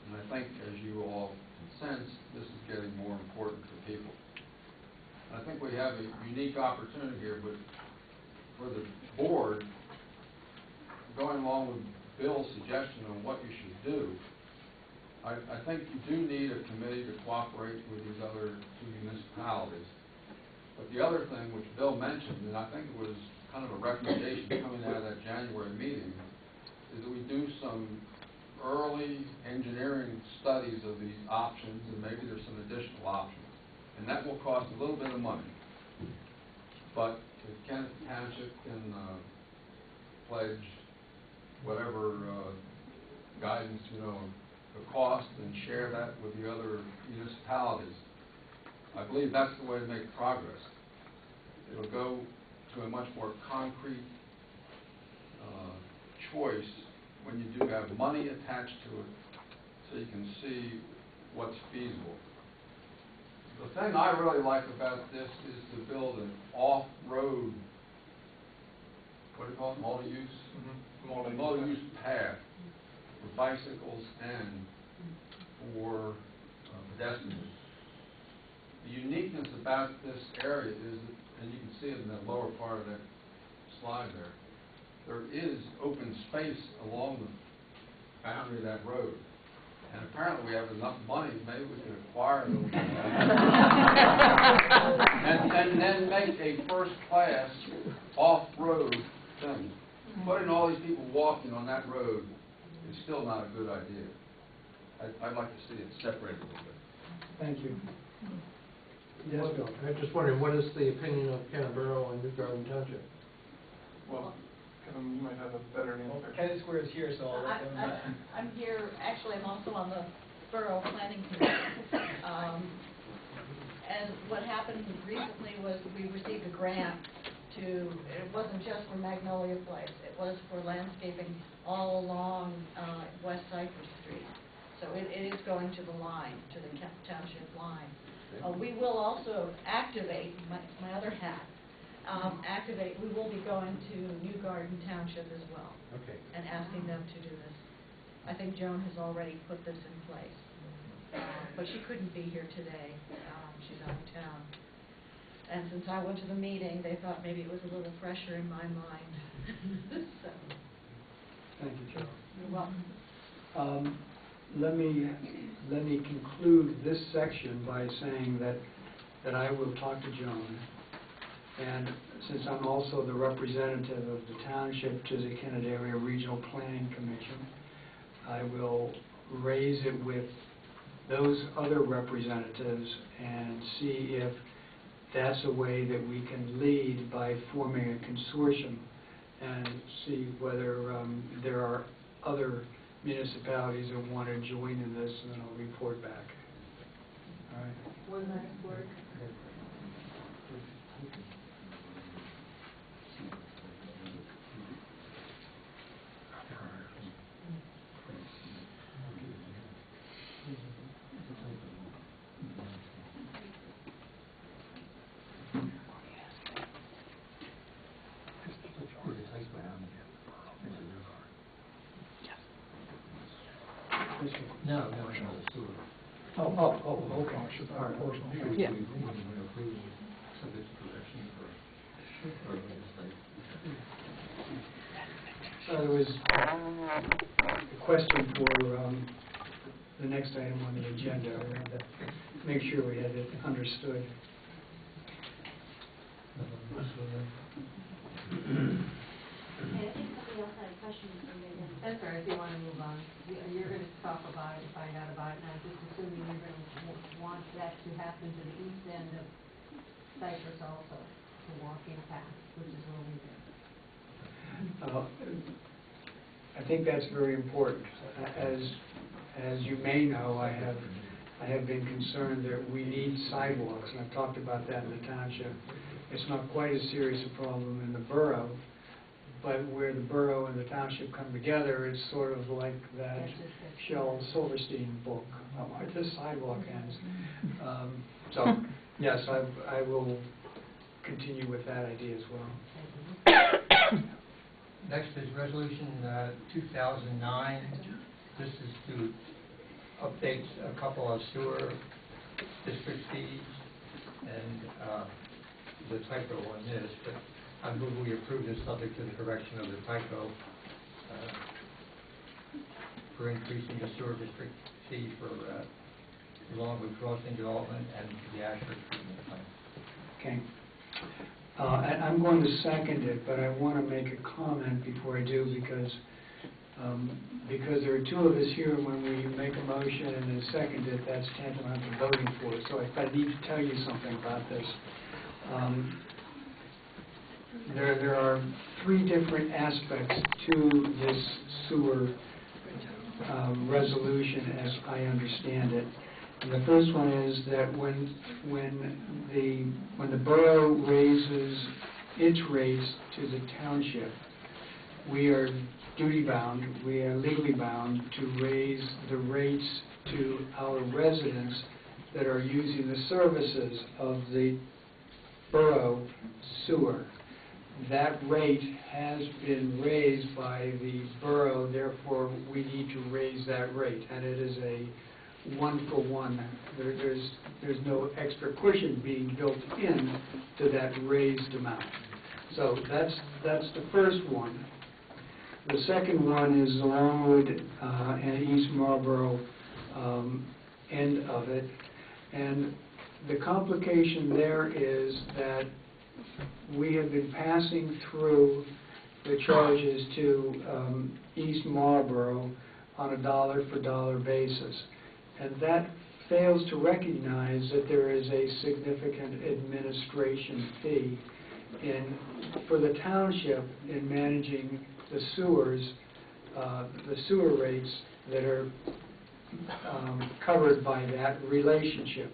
And I think, as you all can sense, this is getting more important for people. I think we have a unique opportunity here, but for the board, going along with Bill's suggestion on what you should do, I think you do need a committee to cooperate with these other two municipalities. But the other thing, which Bill mentioned, and I think it was kind of a recommendation coming out of that January meeting, is that we do some early engineering studies of these options, and maybe there's some additional options. And that will cost a little bit of money. But if Kennett Township can pledge whatever guidance, the cost, and share that with the other municipalities, I believe that's the way to make progress. it'll go to a much more concrete choice when you do have money attached to it, so you can see what's feasible. The thing I really like about this is to build an off-road, what do you call it, multi-use? Mm-hmm. Multi-use path for bicycles and for pedestrians. The uniqueness about this area is, and you can see it in the lower part of that slide there is open space along the boundary of that road. And apparently we have enough money, maybe we can acquire a little bit of that. and then make a first-class off-road thing. Putting all these people walking on that road is still not a good idea. I'd like to see it separated a little bit. Thank you. Yes, Bill. I'm just wondering, what is the opinion of Kennett Borough and New Garden Township? Well, Kevin, you might have a better answer. Kennett Square is here, so I'll let them. I'm here, actually, I'm also on the Borough Planning Committee. And what happened recently was we received a grant it wasn't just for Magnolia Place, it was for landscaping all along West Cypress Street. So it is going to the line, to the township line. We will also activate, my other hat, we will be going to New Garden Township as well. Okay. And asking them to do this. I think Joan has already put this in place. But she couldn't be here today. She's out of town. And since I went to the meeting, they thought maybe it was a little fresher in my mind. So. Thank you, Carol. You're welcome. Let me conclude this section by saying that I will talk to Joan, and since I'm also the representative of the township to the Kennett Area Regional Planning Commission, I will raise it with those other representatives and see if that's a way that we can lead by forming a consortium and see whether there are other municipalities that want to join in this, and then I'll report back. All right. One last word. No, Oh, okay. All right. Yeah. So there was a question for the next item on the agenda. I wanted to make sure we had it understood. Okay, I think somebody else had a question for me. That's all right, if you want to move on. You're going to talk about it and find out about it, and I'm just assuming you're going to want that to happen to the east end of Cypress also, the walking path, which is where we live. I think that's very important. As you may know, I have been concerned that we need sidewalks, and I've talked about that in the township. It's not quite as serious a problem in the borough, but where the borough and the township come together, it's sort of like that Shel Silverstein book, where the sidewalk ends. So, yes, I will continue with that idea as well. Next is Resolution 2009. This is to update a couple of sewer district fees, and the typo on this, but I move we approve this subject to the correction of the typo for increasing the sewer district fee for Longwood Crossing development and the Ashford treatment plant. Okay. And I'm going to second it, but I want to make a comment before I do, because there are two of us here. When we make a motion and then second it, that's tantamount to voting for it. So I need to tell you something about this. There are three different aspects to this sewer resolution, as I understand it. And the first one is that when the borough raises its rates to the township, we are duty-bound, we are legally bound to raise the rates to our residents that are using the services of the borough sewer. That rate has been raised by the borough, therefore we need to raise that rate, and it is a one-for-one. There's no extra cushion being built in to that raised amount. So that's the first one. The second one is Longwood and East Marlboro end of it, and the complication there is that we have been passing through the charges to East Marlboro on a dollar-for-dollar basis. And that fails to recognize that there is a significant administration fee for the township in managing the sewers, the sewer rates that are covered by that relationship.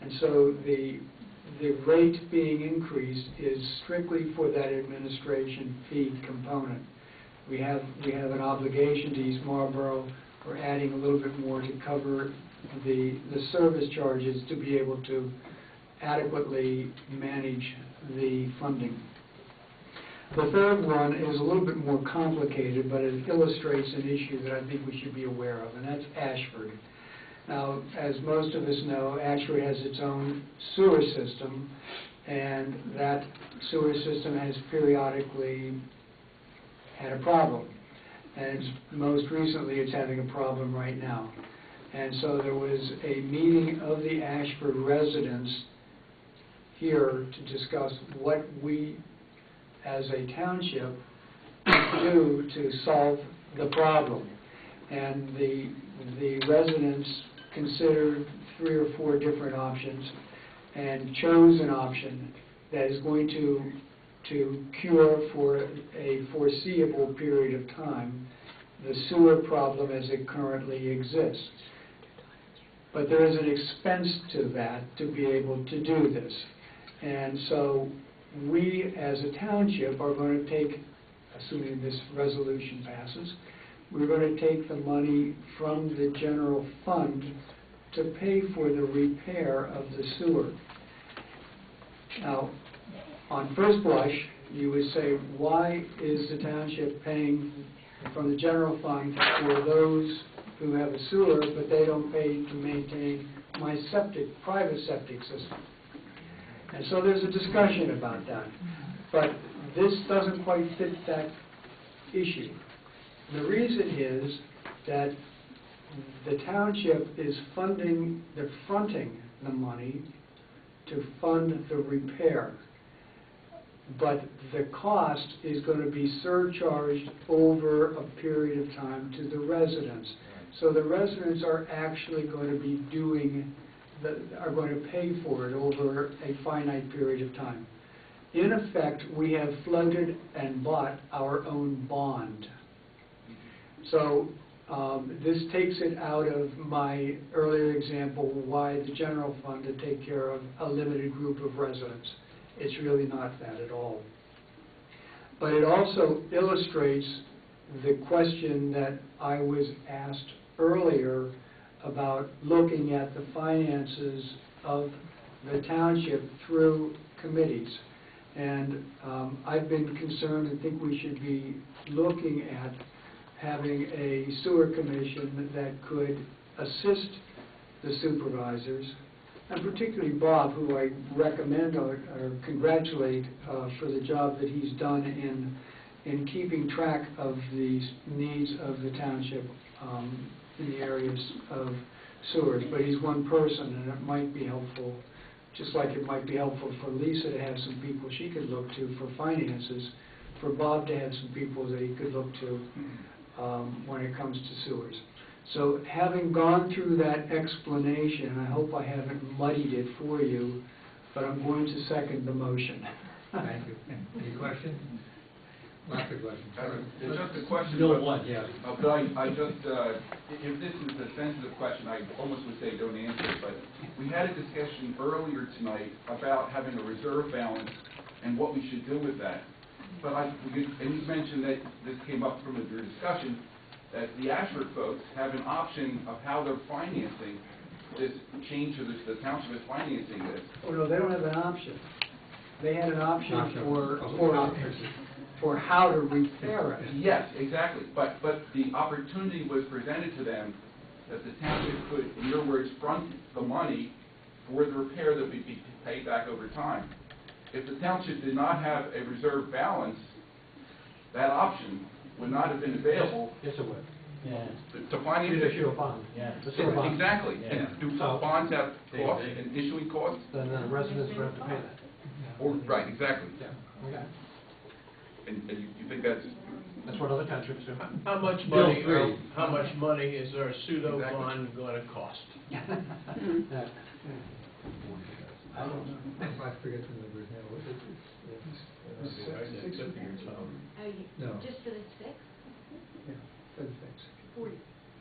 And so the rate being increased is strictly for that administration fee component. We have an obligation to East Marlboro. We're adding a little bit more to cover the service charges to be able to adequately manage the funding. The third one is a little bit more complicated, but it illustrates an issue that I think we should be aware of, and that's Ashford. Now, as most of us know, Ashford has its own sewer system, and that sewer system has periodically had a problem. And most recently, it's having a problem right now. And so there was a meeting of the Ashford residents here to discuss what we, as a township, do to solve the problem. And the residents considered 3 or 4 different options and chose an option that is going to cure for a foreseeable period of time the sewer problem as it currently exists. But there is an expense to that to be able to do this. And so we as a township are going to take, assuming this resolution passes, we're going to take the money from the general fund to pay for the repair of the sewer. Now, on first blush, you would say, why is the township paying from the general fund for those who have a sewer, but they don't pay to maintain my private septic system? And so there's a discussion about that. But this doesn't quite fit that issue. The reason is that the township is fronting the money to fund the repair. But the cost is going to be surcharged over a period of time to the residents. So the residents are actually going to be are going to pay for it over a finite period of time. In effect, we have floated and bought our own bond. So this takes it out of my earlier example, why the general fund to take care of a limited group of residents. It's really not that at all. But it also illustrates the question that I was asked earlier about looking at the finances of the township through committees. And I've been concerned and think we should be looking at having a sewer commission that could assist the supervisors, and particularly Bob, who I recommend or congratulate for the job that he's done in keeping track of the needs of the township in the areas of sewers. But he's one person, and it might be helpful, just like it might be helpful for Lisa to have some people she could look to for finances, for Bob to have some people that he could look to when it comes to sewers. So having gone through that explanation, I hope I haven't muddied it for you, but I'm going to second the motion. Thank you. Any questions? Lots of questions. It's just a question. Bill but- one, yeah. But I just, if this is a sensitive question, I almost would say don't answer it, but we had a discussion earlier tonight about having a reserve balance and what we should do with that. But and you mentioned that this came up from your discussion, that the Ashford folks have an option of how they're financing this change to the township is financing this. Oh, no, they don't have an option. They had an option for how to repair it. Yes, exactly, but the opportunity was presented to them that the township could, in your words, front the money for the repair that would be paid back over time. If the township did not have a reserve balance, that option would not have been available. Yes, it would. Yeah. To finance You'd it. issue a bond. Yeah. Exactly, Yeah. and do bonds have costs and issuing costs? Then the residents would have to pay that. Or, right, exactly. Yeah, okay. And you think that's? That's what other townships do. How much Bill money, three. how much money is our pseudo bond gonna cost? Yeah. I don't know. I forget the numbers now. No. Just for the six? Yeah, for the fix. 40.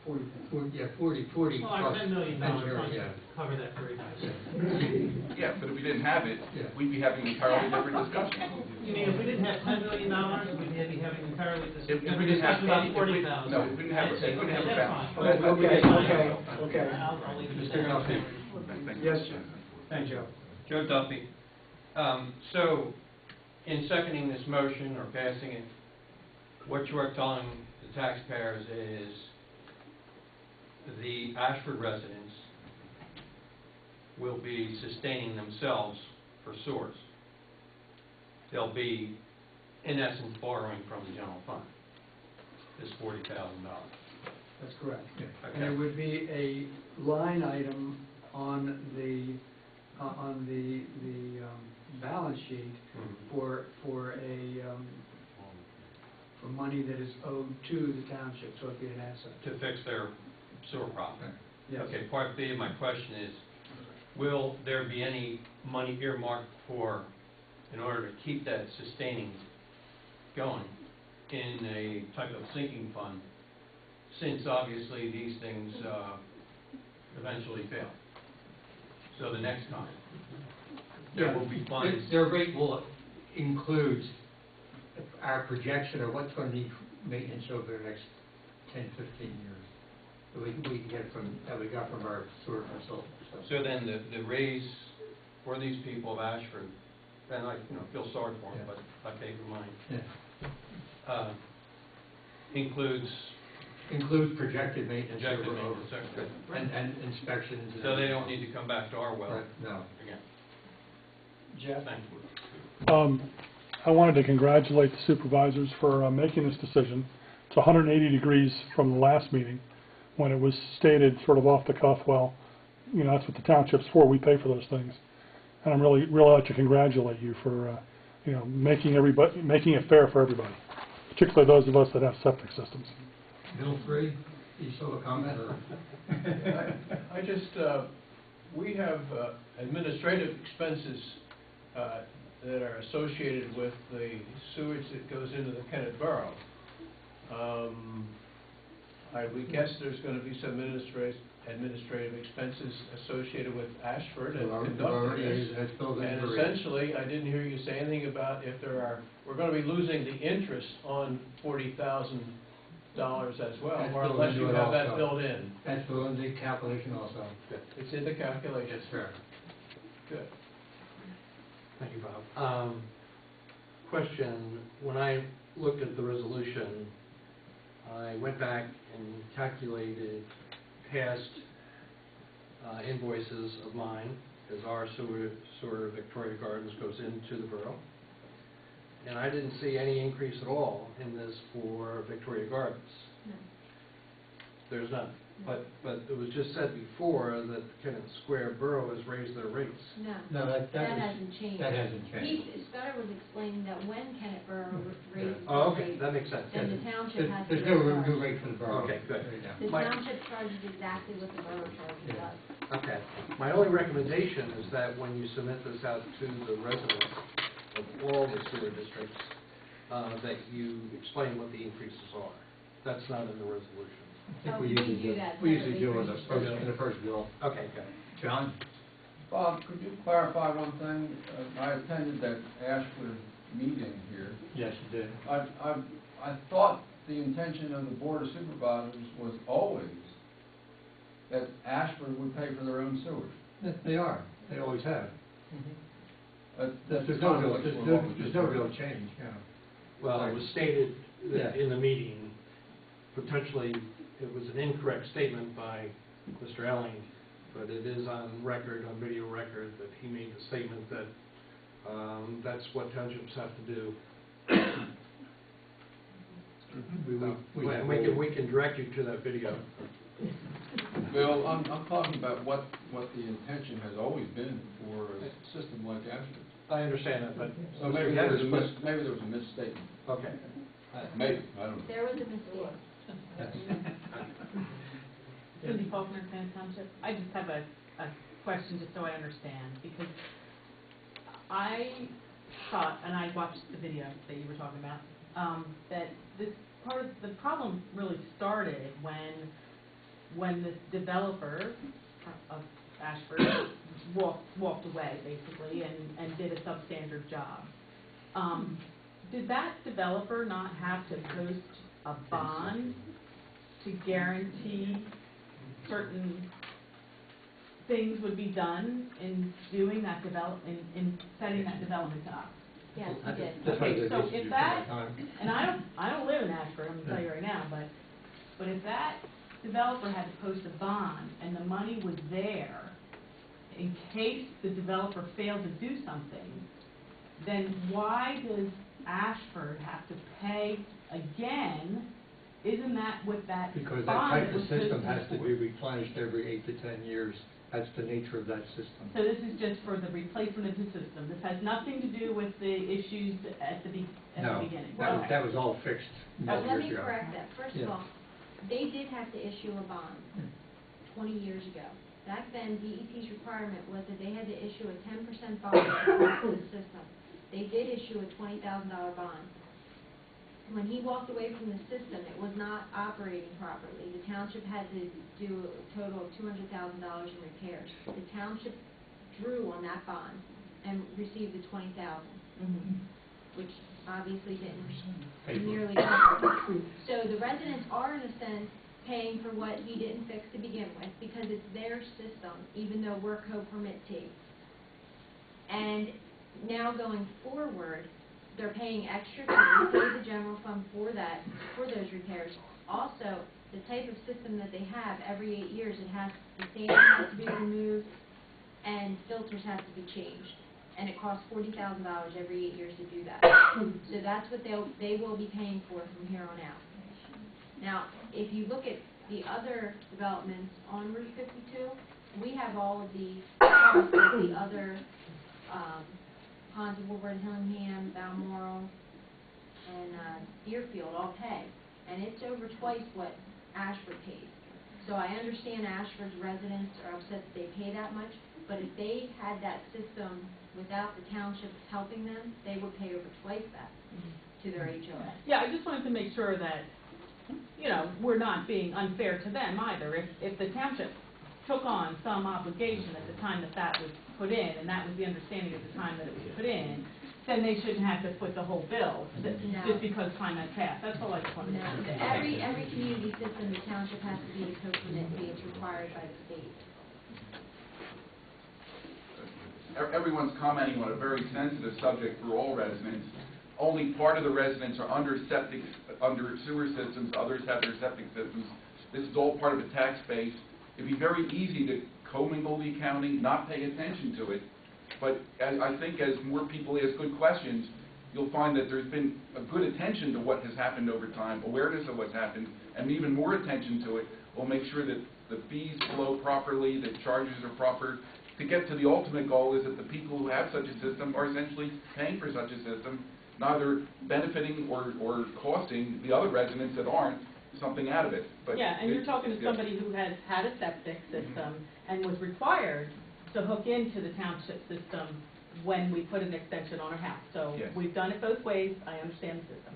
40. Yeah, 40 Well, our plus $10 million engineering, fund yeah. cover that very nicely. Yeah, but if we didn't have it, Yeah. we'd be having an entirely different discussion. You mean if we didn't have $10 million, we'd be having entirely If we different didn't have discussion about any- 40,000? no, if we didn't have a- That's it. if we didn't have a That's balance. fine. Okay. I'll leave it Mr. at Duffy. that. Yes, Jim. Thank you. Joe Duffy. So, in seconding this motion or passing it, what you are telling the taxpayers is the Ashford residents will be sustaining themselves for sewers. They'll be, in essence, borrowing from the general fund, this $40,000. That's correct. Yeah. And it would be a line item on the balance sheet for money that is owed to the township, so it'd be an asset. To fix their sewer problem. Yes. Okay, part B of my question is, will there be any money earmarked for, in order to keep that sustaining going, in a type of sinking fund, since obviously these things eventually fail? So the next time, there will be funds. Their rate will include our projection of what's going to need maintenance over the next 10, 15 years. That we can get that we got from our sewer consultant. So then the raise for these people of Ashford, and I feel sorry for them, but I pay for mine. Yeah. Includes projected maintenance projected over maintenance, okay. and inspections. So they don't need to come back to our well Right, no. again. Jeff? Thank you. I wanted to congratulate the supervisors for making this decision. It's 180 degrees from the last meeting, when it was stated sort of off the cuff, well, that's what the township's for, we pay for those things. And I'm really like to congratulate you for, making it fair for everybody, particularly those of us that have septic systems. Bill 3, you still have a comment? Or? I just, we have administrative expenses that are associated with the sewage that goes into the Kennett Borough. We guess there's going to be some administrative expenses associated with Ashford and conducting this. And essentially, I didn't hear you say anything about if we're going to be losing the interest on $40,000 as well, or unless you have that built in. That's built in the calculation also. It's in the calculation. Yes, sir. Good. Thank you, Bob. Question, when I looked at the resolution, I went back and calculated past invoices of mine, because our sewer Victoria Gardens goes into the borough. And I didn't see any increase at all in this for Victoria Gardens. No. There's none. But it was just said before that Kennett Square Borough has raised their rates. No, that hasn't changed. That hasn't changed. Scudder was explaining that when Kennett Borough raised Oh, the okay, rate, that makes sense. then the township has to There's no charge. new rate for the borough. Okay, good. The township charges exactly what the borough charges us. Okay. My only recommendation is that when you submit this out to the residents of all the sewer districts, that you explain what the increases are. That's not in the resolution. I think we usually do that. We usually do in the first bill. Okay, okay. John? Bob, could you clarify one thing? I attended that Ashford meeting here. Yes, you did. I thought the intention of the Board of Supervisors was always that Ashford would pay for their own sewage. They are. They always have. That's There's no real change, yeah. Well, it was stated Yeah. in the meeting, potentially, it was an incorrect statement by Mr. Elling, but it is on record, on video record, that he made the statement that that's what townships have to do. We can direct you to that video. Bill, I'm talking about what the intention has always been for a system like Ashford. I understand that, but... So maybe there was a misstatement. Okay. Maybe, I don't know. There was a mistake. Cindy Faulkner, Kennett Township. I just have a question just so I understand, because I thought, and I watched the video that you were talking about, that this part of the problem really started when this developer of Ashford walked away, basically, and did a substandard job. Did that developer not have to post a bond to guarantee certain things would be done in doing that in setting that development up? Yes, he did. Okay, so if that, and I don't live in Ashford, I'm gonna tell you right now, but if that developer had to post a bond and the money was there in case the developer failed to do something, then why does Ashford have to pay again? Isn't that what that Because that bond type of was supposed system to has to for? be replenished every 8 to 10 years. That's the nature of that system. So this is just for the replacement of the system. This has nothing to do with the issues at the No, beginning. that was all fixed Let years me ago. correct that. First of Yeah. all, they did have to issue a bond 20 years ago. Back then, DEP's requirement was that they had to issue a 10% bond for the system. They did issue a $20,000 bond. When he walked away from the system, it was not operating properly. The township had to do a total of $200,000 in repairs. The township drew on that bond and received the $20,000, which obviously didn't nearly cover it. So the residents are, in a sense, paying for what he didn't fix to begin with because it's their system, even though we're co-permittee. And now going forward, they're paying extra to pay the general fund for those repairs. Also, the type of system that they have, every 8 years, the sand has to be removed and filters have to be changed. And it costs $40,000 every 8 years to do that. So that's what they will be paying for from here on out. Now, if you look at the other developments on Route 52, we have all of the costs of the other Ponds of Woodward, Hillingham, Balmoral, and Deerfield all pay. And it's over twice what Ashford pays. So I understand Ashford's residents are upset that they pay that much, but if they had that system without the township helping them, they would pay over twice that to their HOA. Yeah, I just wanted to make sure that, we're not being unfair to them either. If the township took on some obligation at the time that was put in, and that was the understanding at the time that it was put in, then they shouldn't have to foot the whole bill just because time has passed. That's all I just wanted to say. Every community system, the township has to be a co-permittee. It's required by the state. Everyone's commenting on a very sensitive subject for all residents. Only part of the residents are under sewer systems, others have their septic systems. This is all part of the tax base. It'd be very easy to commingle the accounting, not pay attention to it. But I think as more people ask good questions, you'll find that there's been a good attention to what has happened over time, awareness of what's happened, and even more attention to it will make sure that the fees flow properly, that charges are proper. To get to the ultimate goal is that the people who have such a system are essentially paying for such a system, neither benefiting or costing the other residents that aren't something out of it. But yeah, and you're talking to somebody who has had a septic system and was required to hook into the township system when we put an extension on our house. So Yes. we've done it both ways, I understand the system.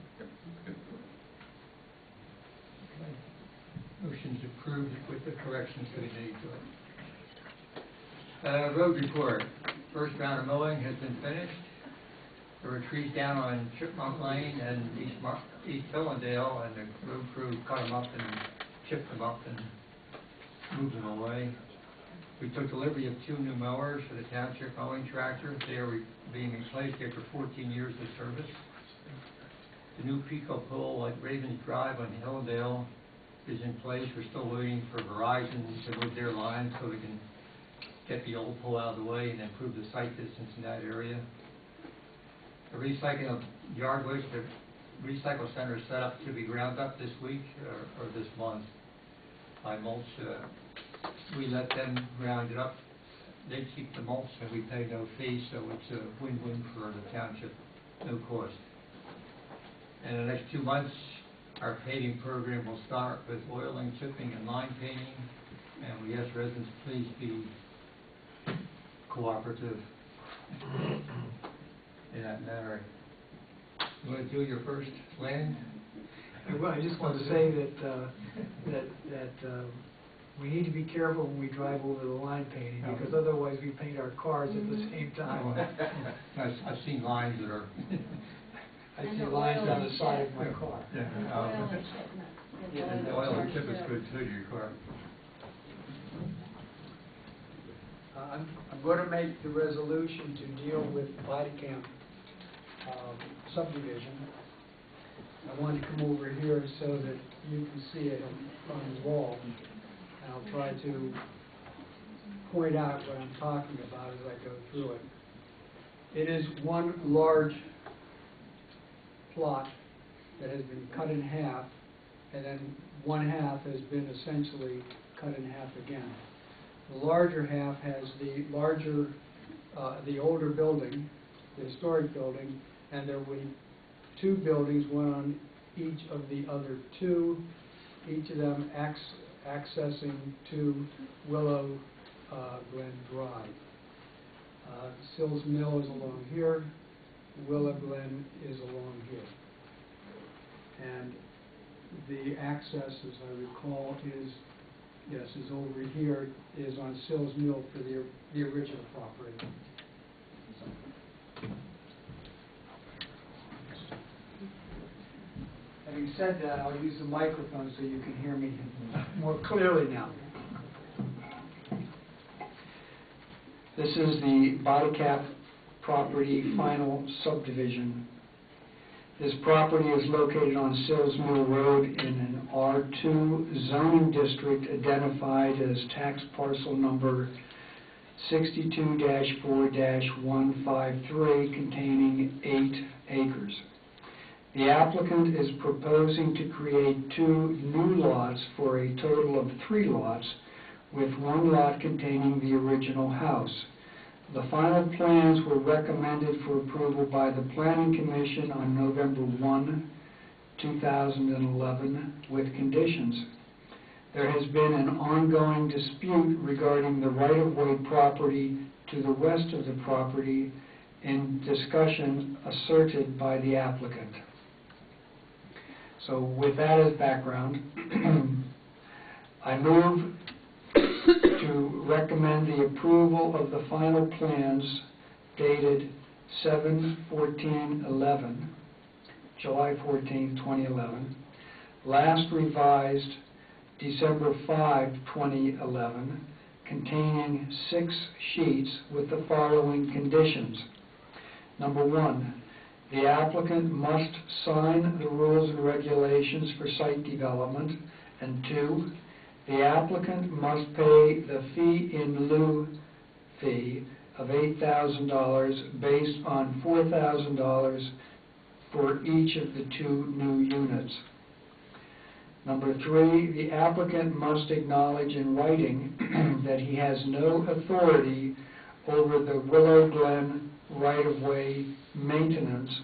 Motion's approved with the corrections we made to it. Road report. First round of mowing has been finished. There were trees down on Chipmunk Lane and East Fillendale, and the road crew cut them up and chipped them up and moved them away. We took delivery of 2 new mowers for the township mowing tractor. They are being replaced after 14 years of service. The new Pico pole at Ravens Drive on Hilldale is in place. We're still waiting for Verizon to move their line so we can get the old pole out of the way and improve the sight distance in that area. The recycling of yard waste, the recycle center is set up to be ground up this week or this month by mulch. We let them ground it up. They keep the mulch and we pay no fee, so it's a win-win for the township, no cost. In the next 2 months, our paving program will start with oiling, chipping, and line painting, and we ask residents please be cooperative in that matter. You want to do your first land? Well, I just want to say that we need to be careful when we drive over the line painting, because otherwise we paint our cars at the same time. I've seen lines that are... I see lines on the side of my car. The oil and chip is good too, your car. I'm going to make the resolution to deal with body camp subdivision. I want to come over here so that you can see it on the wall. And I'll try to point out what I'm talking about as I go through it. It is one large plot that has been cut in half, and then one half has been essentially cut in half again. The larger half has the older building, the historic building, and there will be 2 buildings, one on each of the other 2, each of them accessing to Willow Glen Drive. Sills Mill is along here, Willow Glen is along here. And the access, as I recall, is over here, is on Sills Mill for the original property. Having said that, I'll use the microphone so you can hear me more clearly now. This is the Body Cap property final subdivision. This property is located on Sills Mill Road in an R2 zoning district identified as tax parcel number 62-4-153, containing 8 acres. The applicant is proposing to create 2 new lots for a total of 3 lots, with 1 lot containing the original house. The final plans were recommended for approval by the Planning Commission on November 1, 2011, with conditions. There has been an ongoing dispute regarding the right-of-way property to the west of the property in discussion asserted by the applicant. So with that as background, I move to recommend the approval of the final plans dated 7/14/11, July 14, 2011, last revised December 5, 2011, containing 6 sheets with the following conditions. Number 1, the applicant must sign the rules and regulations for site development, and 2, the applicant must pay the fee in lieu fee of $8,000 based on $4,000 for each of the 2 new units. Number 3, the applicant must acknowledge in writing that he has no authority over the Willow Glen right-of-way maintenance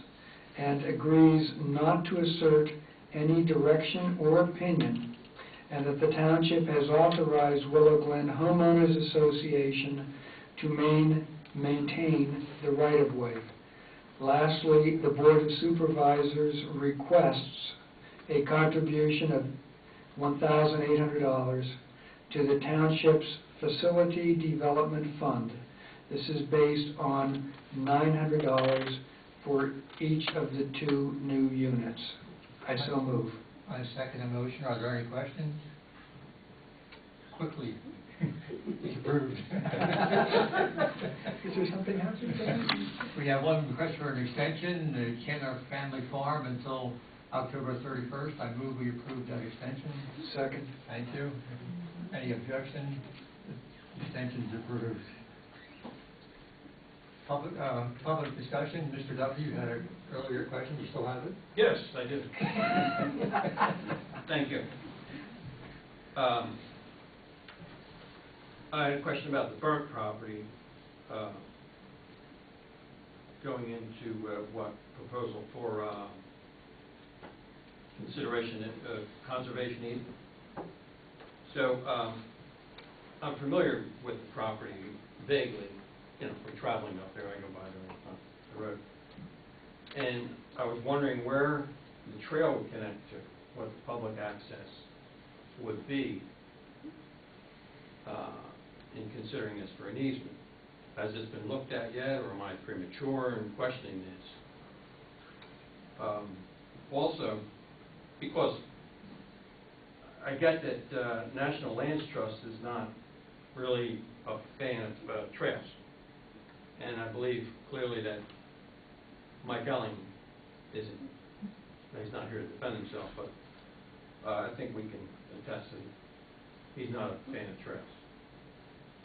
and agrees not to assert any direction or opinion, and that the township has authorized Willow Glen Homeowners Association to maintain the right-of-way. Lastly, the Board of Supervisors requests a contribution of $1,800 to the township's Facility Development Fund. This is based on $900 for each of the 2 new units. I so move. I second the motion. Are there any questions? Quickly. It's approved. Is there something happening? We have one request for an extension, the Kenner Family Farm until October 31st. I move we approve that extension. Second. Thank you. Any objection? Extension's approved. Public discussion. Mr. Duffy, you had an earlier question. You still have it? Yes, I do. Thank you. I had a question about the burnt property, going into what proposal for consideration of conservation easement. So I'm familiar with the property vaguely. You know, we're traveling up there. I go by there on the road, and I was wondering where the trail would connect to, what the public access would be in considering this for an easement. Has this been looked at yet, or am I premature in questioning this? Also, because I get that National Lands Trust is not really a fan of trails, and I believe clearly that Mike Elling isn't. He's not here to defend himself, but I think we can attest that he's not a fan of trails,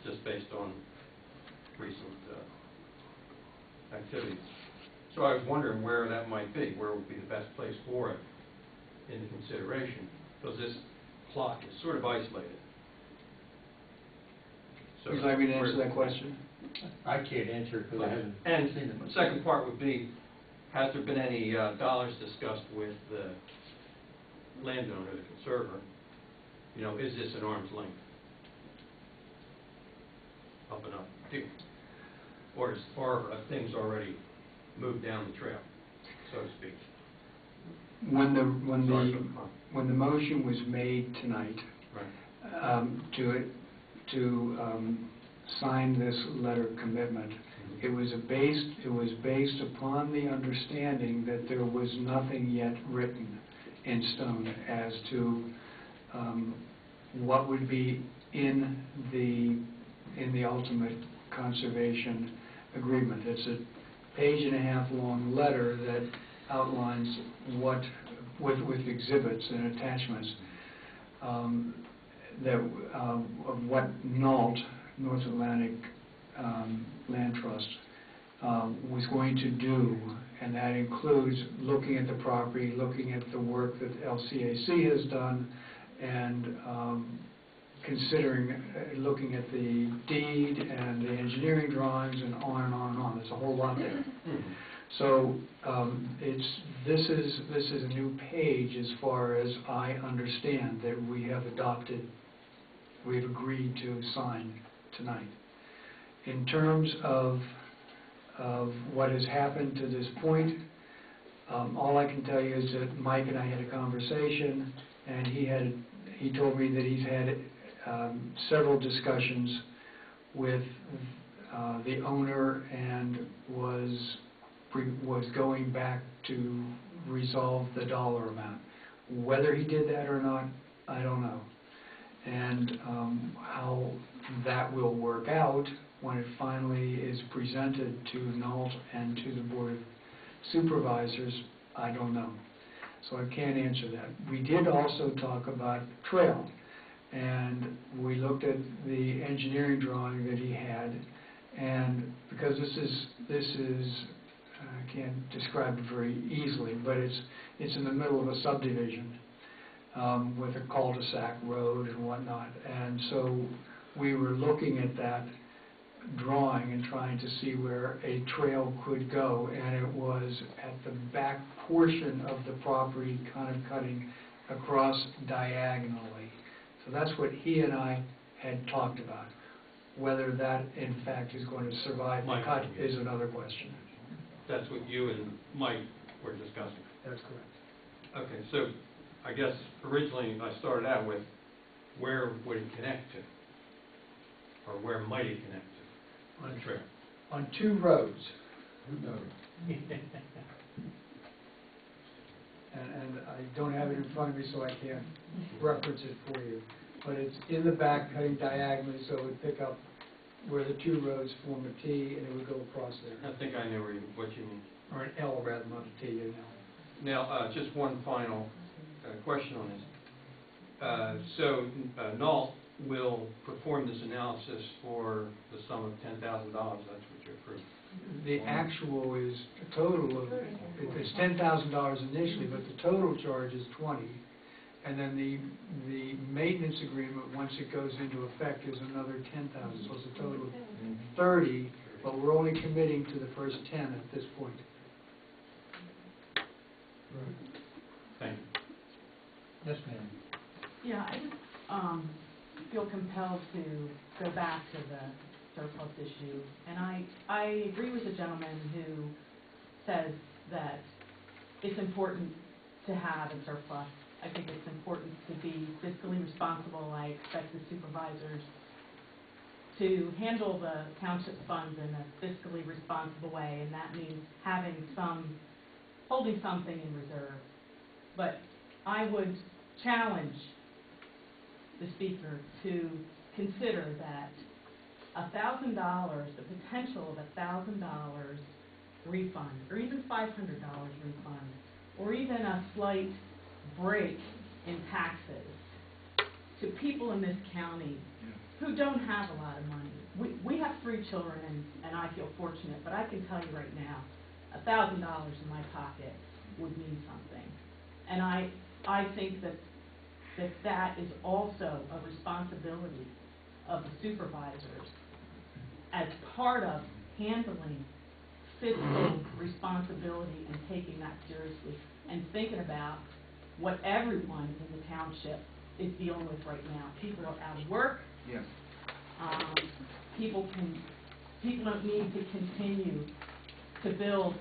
just based on recent activities. So I was wondering where that might be, where would be the best place for it into consideration, because this plot is sort of isolated. So Would you like me to answer that question? I can't answer it because I haven't and seen it. the second part would be, has there been any dollars discussed with the landowner, the conservator? You know, is this an arm's length? Up and up, or are things already moved down the trail, so to speak? When the motion was made tonight, right, to sign this letter of commitment, it was based upon the understanding that there was nothing yet written in stone as to what would be in the ultimate conservation agreement. It's a page-and-a-half long letter that outlines what, with exhibits and attachments, of what NALT, North Atlantic Land Trust, was going to do, and that includes looking at the property, looking at the work that LCAC has done, and considering, looking at the deed and the engineering drawings and on and on and on. There's a whole lot there. So this is a new page as far as I understand that we have agreed to sign tonight. In terms of what has happened to this point, all I can tell you is that Mike and I had a conversation, and he told me that he's had several discussions with the owner and was going back to resolve the dollar amount. Whether he did that or not, I don't know. And how that will work out when it finally is presented to NALT and to the Board of Supervisors, I don't know. So I can't answer that. We did also talk about trail, and we looked at the engineering drawing that he had, and because this is I can't describe it very easily, but it's in the middle of a subdivision with a cul-de-sac road and whatnot, and so we were looking at that drawing and trying to see where a trail could go, and it was at the back portion of the property, kind of cutting across diagonally. So that's what he and I had talked about. Whether that, in fact, is going to survive the Mike, cut yeah. is another question. That's what you and Mike were discussing. That's correct. Okay, so I guess originally I started out with where would it connect to? Or where might it connect to? On, Trail. on 2 roads. And I don't have it in front of me, so I can't reference it for you. But it's in the back, cutting diagonally, so it would pick up where the 2 roads form a T, and it would go across there. I think I know what you mean. Or an L rather, not a T, an L. Now, just one final question on this. So, Nault will perform this analysis for the sum of $10,000, that's what you approved. The actual is a total of, it's $10,000 initially, but the total charge is 20. And then the maintenance agreement, once it goes into effect, is another 10,000, so it's a total of 30, but we're only committing to the first 10 at this point. Thank you. Yes, ma'am. Yeah, I just feel compelled to go back to the surplus issue. And I agree with the gentleman who says that it's important to have a surplus. I think it's important to be fiscally responsible. I expect the supervisors to handle the township funds in a fiscally responsible way, and that means holding something in reserve. But I would challenge the speaker to consider that $1,000, the potential of $1,000 refund, or even $500 refund, or even a slight break in taxes to people in this county who don't have a lot of money. We have 3 children, and I feel fortunate, but I can tell you right now, $1,000 in my pocket would mean something. And I think that is also a responsibility of the supervisors as part of handling fiscal responsibility and taking that seriously and thinking about what everyone in the township is dealing with right now. People are out of work. Yes. People don't need to continue to build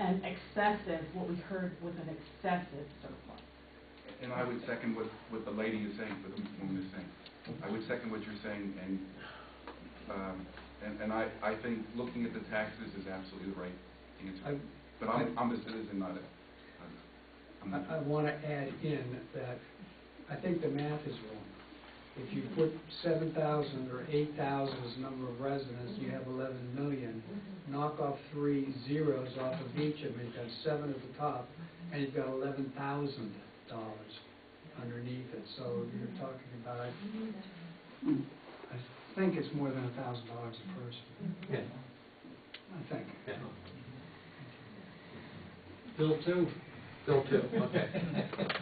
an excessive, what we heard was an excessive surplus. And I would second what the lady is saying, what the woman is saying. I would second what you're saying, and I think looking at the taxes is absolutely the right answer. But I'm a citizen, not a... I want to add in that I think the math is wrong. If you put 7,000 or 8,000 as the number of residents, you have 11 million. Knock off 3 zeros off of each of them, you've got 7 at the top, and you've got $11,000 underneath it. So you're talking about, I think it's more than $1,000 a person. Yeah. I think. Yeah. Bill 2? Bill 2, okay.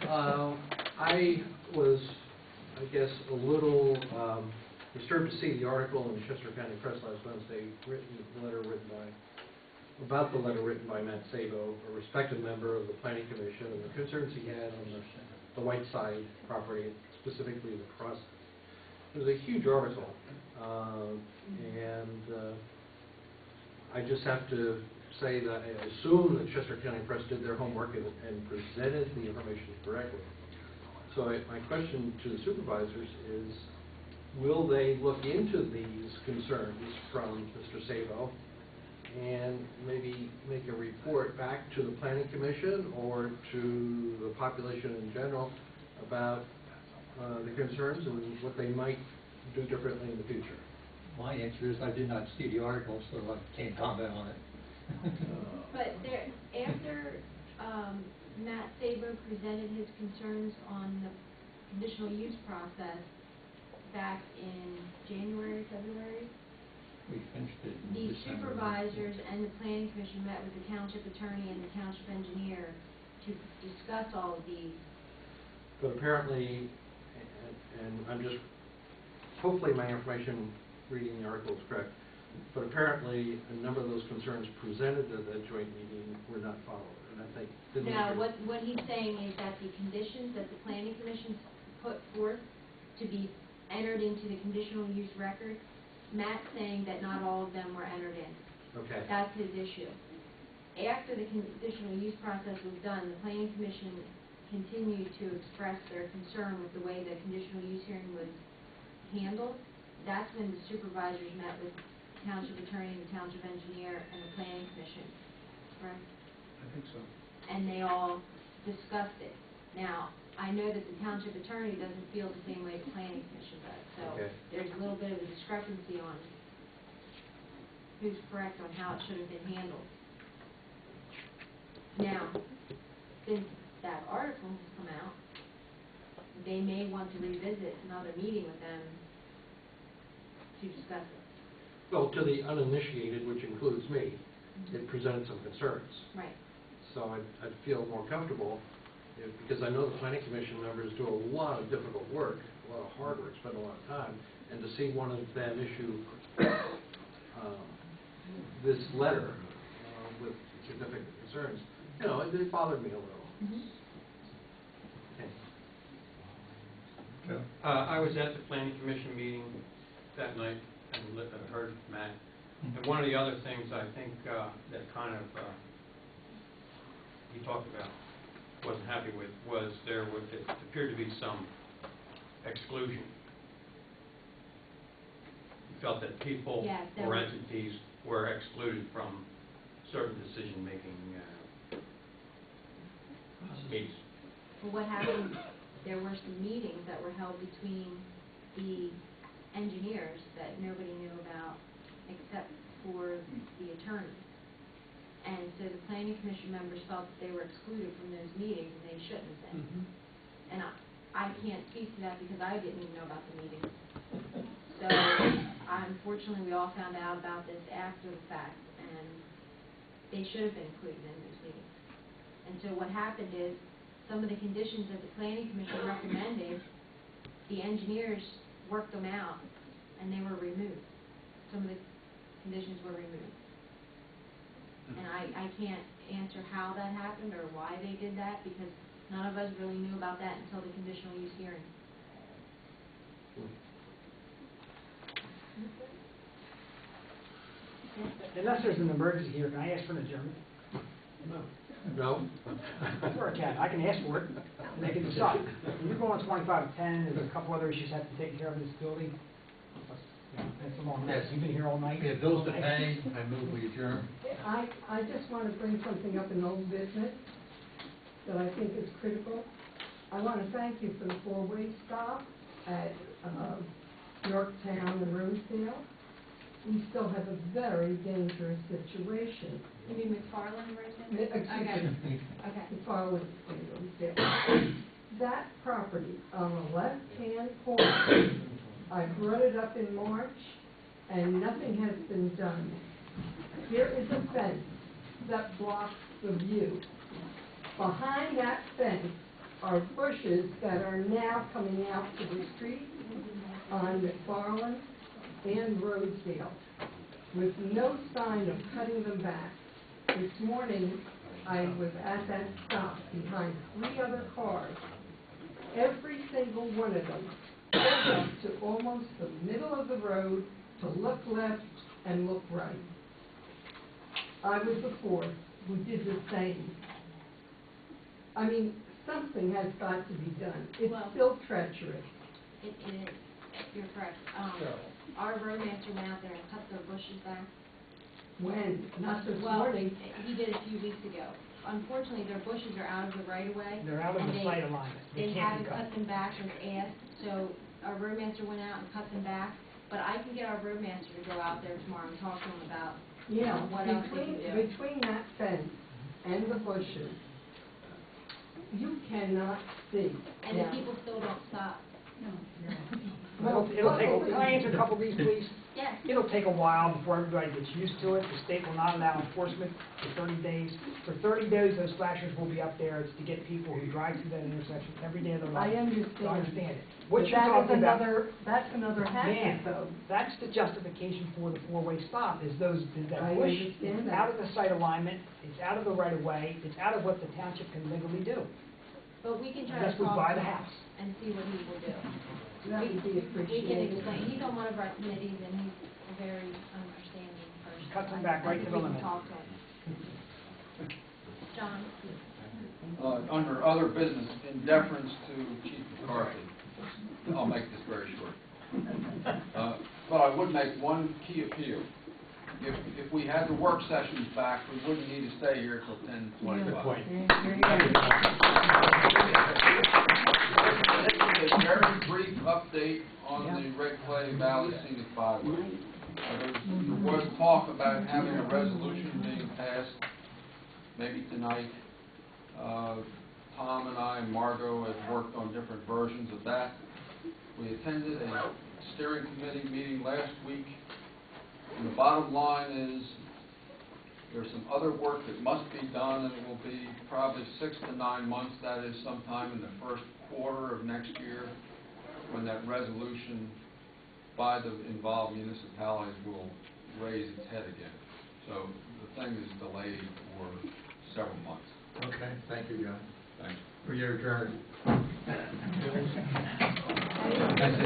I was, I guess, a little disturbed to see the article in the Chester County Press last Wednesday, about the letter written by Matt Sabo, a respected member of the Planning Commission, and the concerns he had on the Whiteside property, specifically the process. It was a huge article, and I just have to say that I assume that Chester County Press did their homework and presented the information correctly. So my question to the supervisors is, will they look into these concerns from Mr. Sabo and maybe make a report back to the Planning Commission or to the population in general about the concerns and what they might do differently in the future? My answer is I did not see the article, so I can't comment on it. But after Matt Sabo presented his concerns on the conditional use process back in January, February, We finished it in the December. supervisors and the planning commission met with the township attorney and the township engineer to discuss all of these. But apparently, and I'm just, hopefully my information reading the article is correct, but apparently a number of those concerns presented at that joint meeting were not followed, and I think... Now, what he's saying is that the conditions that the planning commission put forth to be entered into the conditional use record. Matt's saying that not all of them were entered in. Okay. That's his issue. After the conditional use process was done, the planning commission continued to express their concern with the way the conditional use hearing was handled. That's when the supervisors met with the township attorney, the township engineer, and the planning commission, correct? I think so. And they all discussed it. Now, I know that the township attorney doesn't feel the same way the planning commission does, so Okay. there's a little bit of a discrepancy on who's correct on how it should have been handled. Now, since that article has come out, they may want to revisit another meeting with them to discuss it. Well, to the uninitiated, which includes me, it presented some concerns. Right. So I'd feel more comfortable, because I know the planning commission members do a lot of difficult work, a lot of hard work, spend a lot of time, and to see one of them issue this letter with significant concerns, you know, it bothered me a little. Okay. I was at the planning commission meeting that night and heard Matt. And one of the other things I think that kind of he talked about, wasn't happy with, was there would it appeared to be some exclusion. He felt that people or entities were excluded from certain decision-making meetings. Well, what happened, there were some meetings that were held between the engineers that nobody knew about except for the attorney. And so the planning commission members felt that they were excluded from those meetings and they shouldn't have been. And I can't speak to that because I didn't even know about the meetings. So unfortunately we all found out about this after the fact, and they should have been included in those meetings. And so what happened is some of the conditions that the planning commission recommended, the engineers worked them out and they were removed. Some of the conditions were removed. And I can't answer how that happened or why they did that, because none of us really knew about that until the conditional use hearing. Unless there's an emergency here, can I ask for an adjournment? No? Sure I can. I can ask for it, and they can decide. When you're going 25-10, there's a couple other issues have to take care of in this building. That's a long night. You've been here all night. We have bills to pay. I move we adjourn. I just want to bring something up in old business that I think is critical. I want to thank you for the four-way stop at Yorktown and Rosedale. We still have a very dangerous situation. You mean McFarland Rosedale? Okay. McFarland and Rosedale. That property on the left-hand corner, I brought it up in March, and nothing has been done. Here is a fence that blocks the view. Behind that fence are bushes that are now coming out to the street on McFarland and Rosedale, with no sign of cutting them back. This morning, I was at that stop behind 3 other cars. Every single one of them pulled up to almost the middle of the road to look left and look right. I was the fourth who did the same. I mean, something has got to be done. It's still treacherous. It is. You're correct. Our roadmaster went out there and cut their bushes back. When? Not this morning. He did a few weeks ago. Unfortunately, their bushes are out of the right-of-way. They're out of the site alignment. They can't be haven't cut them back as asked, so our roadmaster went out and cut them back. But I can get our roadmaster to go out there tomorrow and talk to him about what else they can do. Between that fence and the bushes, you cannot see. And the people still don't stop. It'll take, can I answer a couple of these, please? Yes. It'll take a while before everybody gets used to it. The state will not allow enforcement for 30 days. For 30 days, those flashers will be up there. It's to get people who drive through that intersection every day of their life I understand. to understand it. What But you're talking about, that's another hazard, though. that's the justification for the four-way stop, is that I bush understand is that. out of the site alignment, it's out of the right-of-way, it's out of what the township can legally do. But we can try Unless to we talk buy to the him house. and see what he will do. That would be We appreciated. can explain, he's on one of our committees and he's a very understanding person. Cuts him back right to the I think we limit. can talk to him. John? Under other business, in deference to Chief McCarthy, I'll make this very short. But I would make one key appeal. If we had the work sessions back, we wouldn't need to stay here till 10:25. Good point. This is a very brief update on the Red Clay Valley Scenic Byway. There was talk about having a resolution being passed, maybe tonight. Tom and I and Margot have worked on different versions of that. We attended a steering committee meeting last week, and the bottom line is there's some other work that must be done, and it will be probably 6 to 9 months. That is sometime in the first quarter of next year when that resolution by the involved municipalities will raise its head again. So the thing is delayed for several months. Okay, thank you, John. Thanks. We are adjourned. Thank you.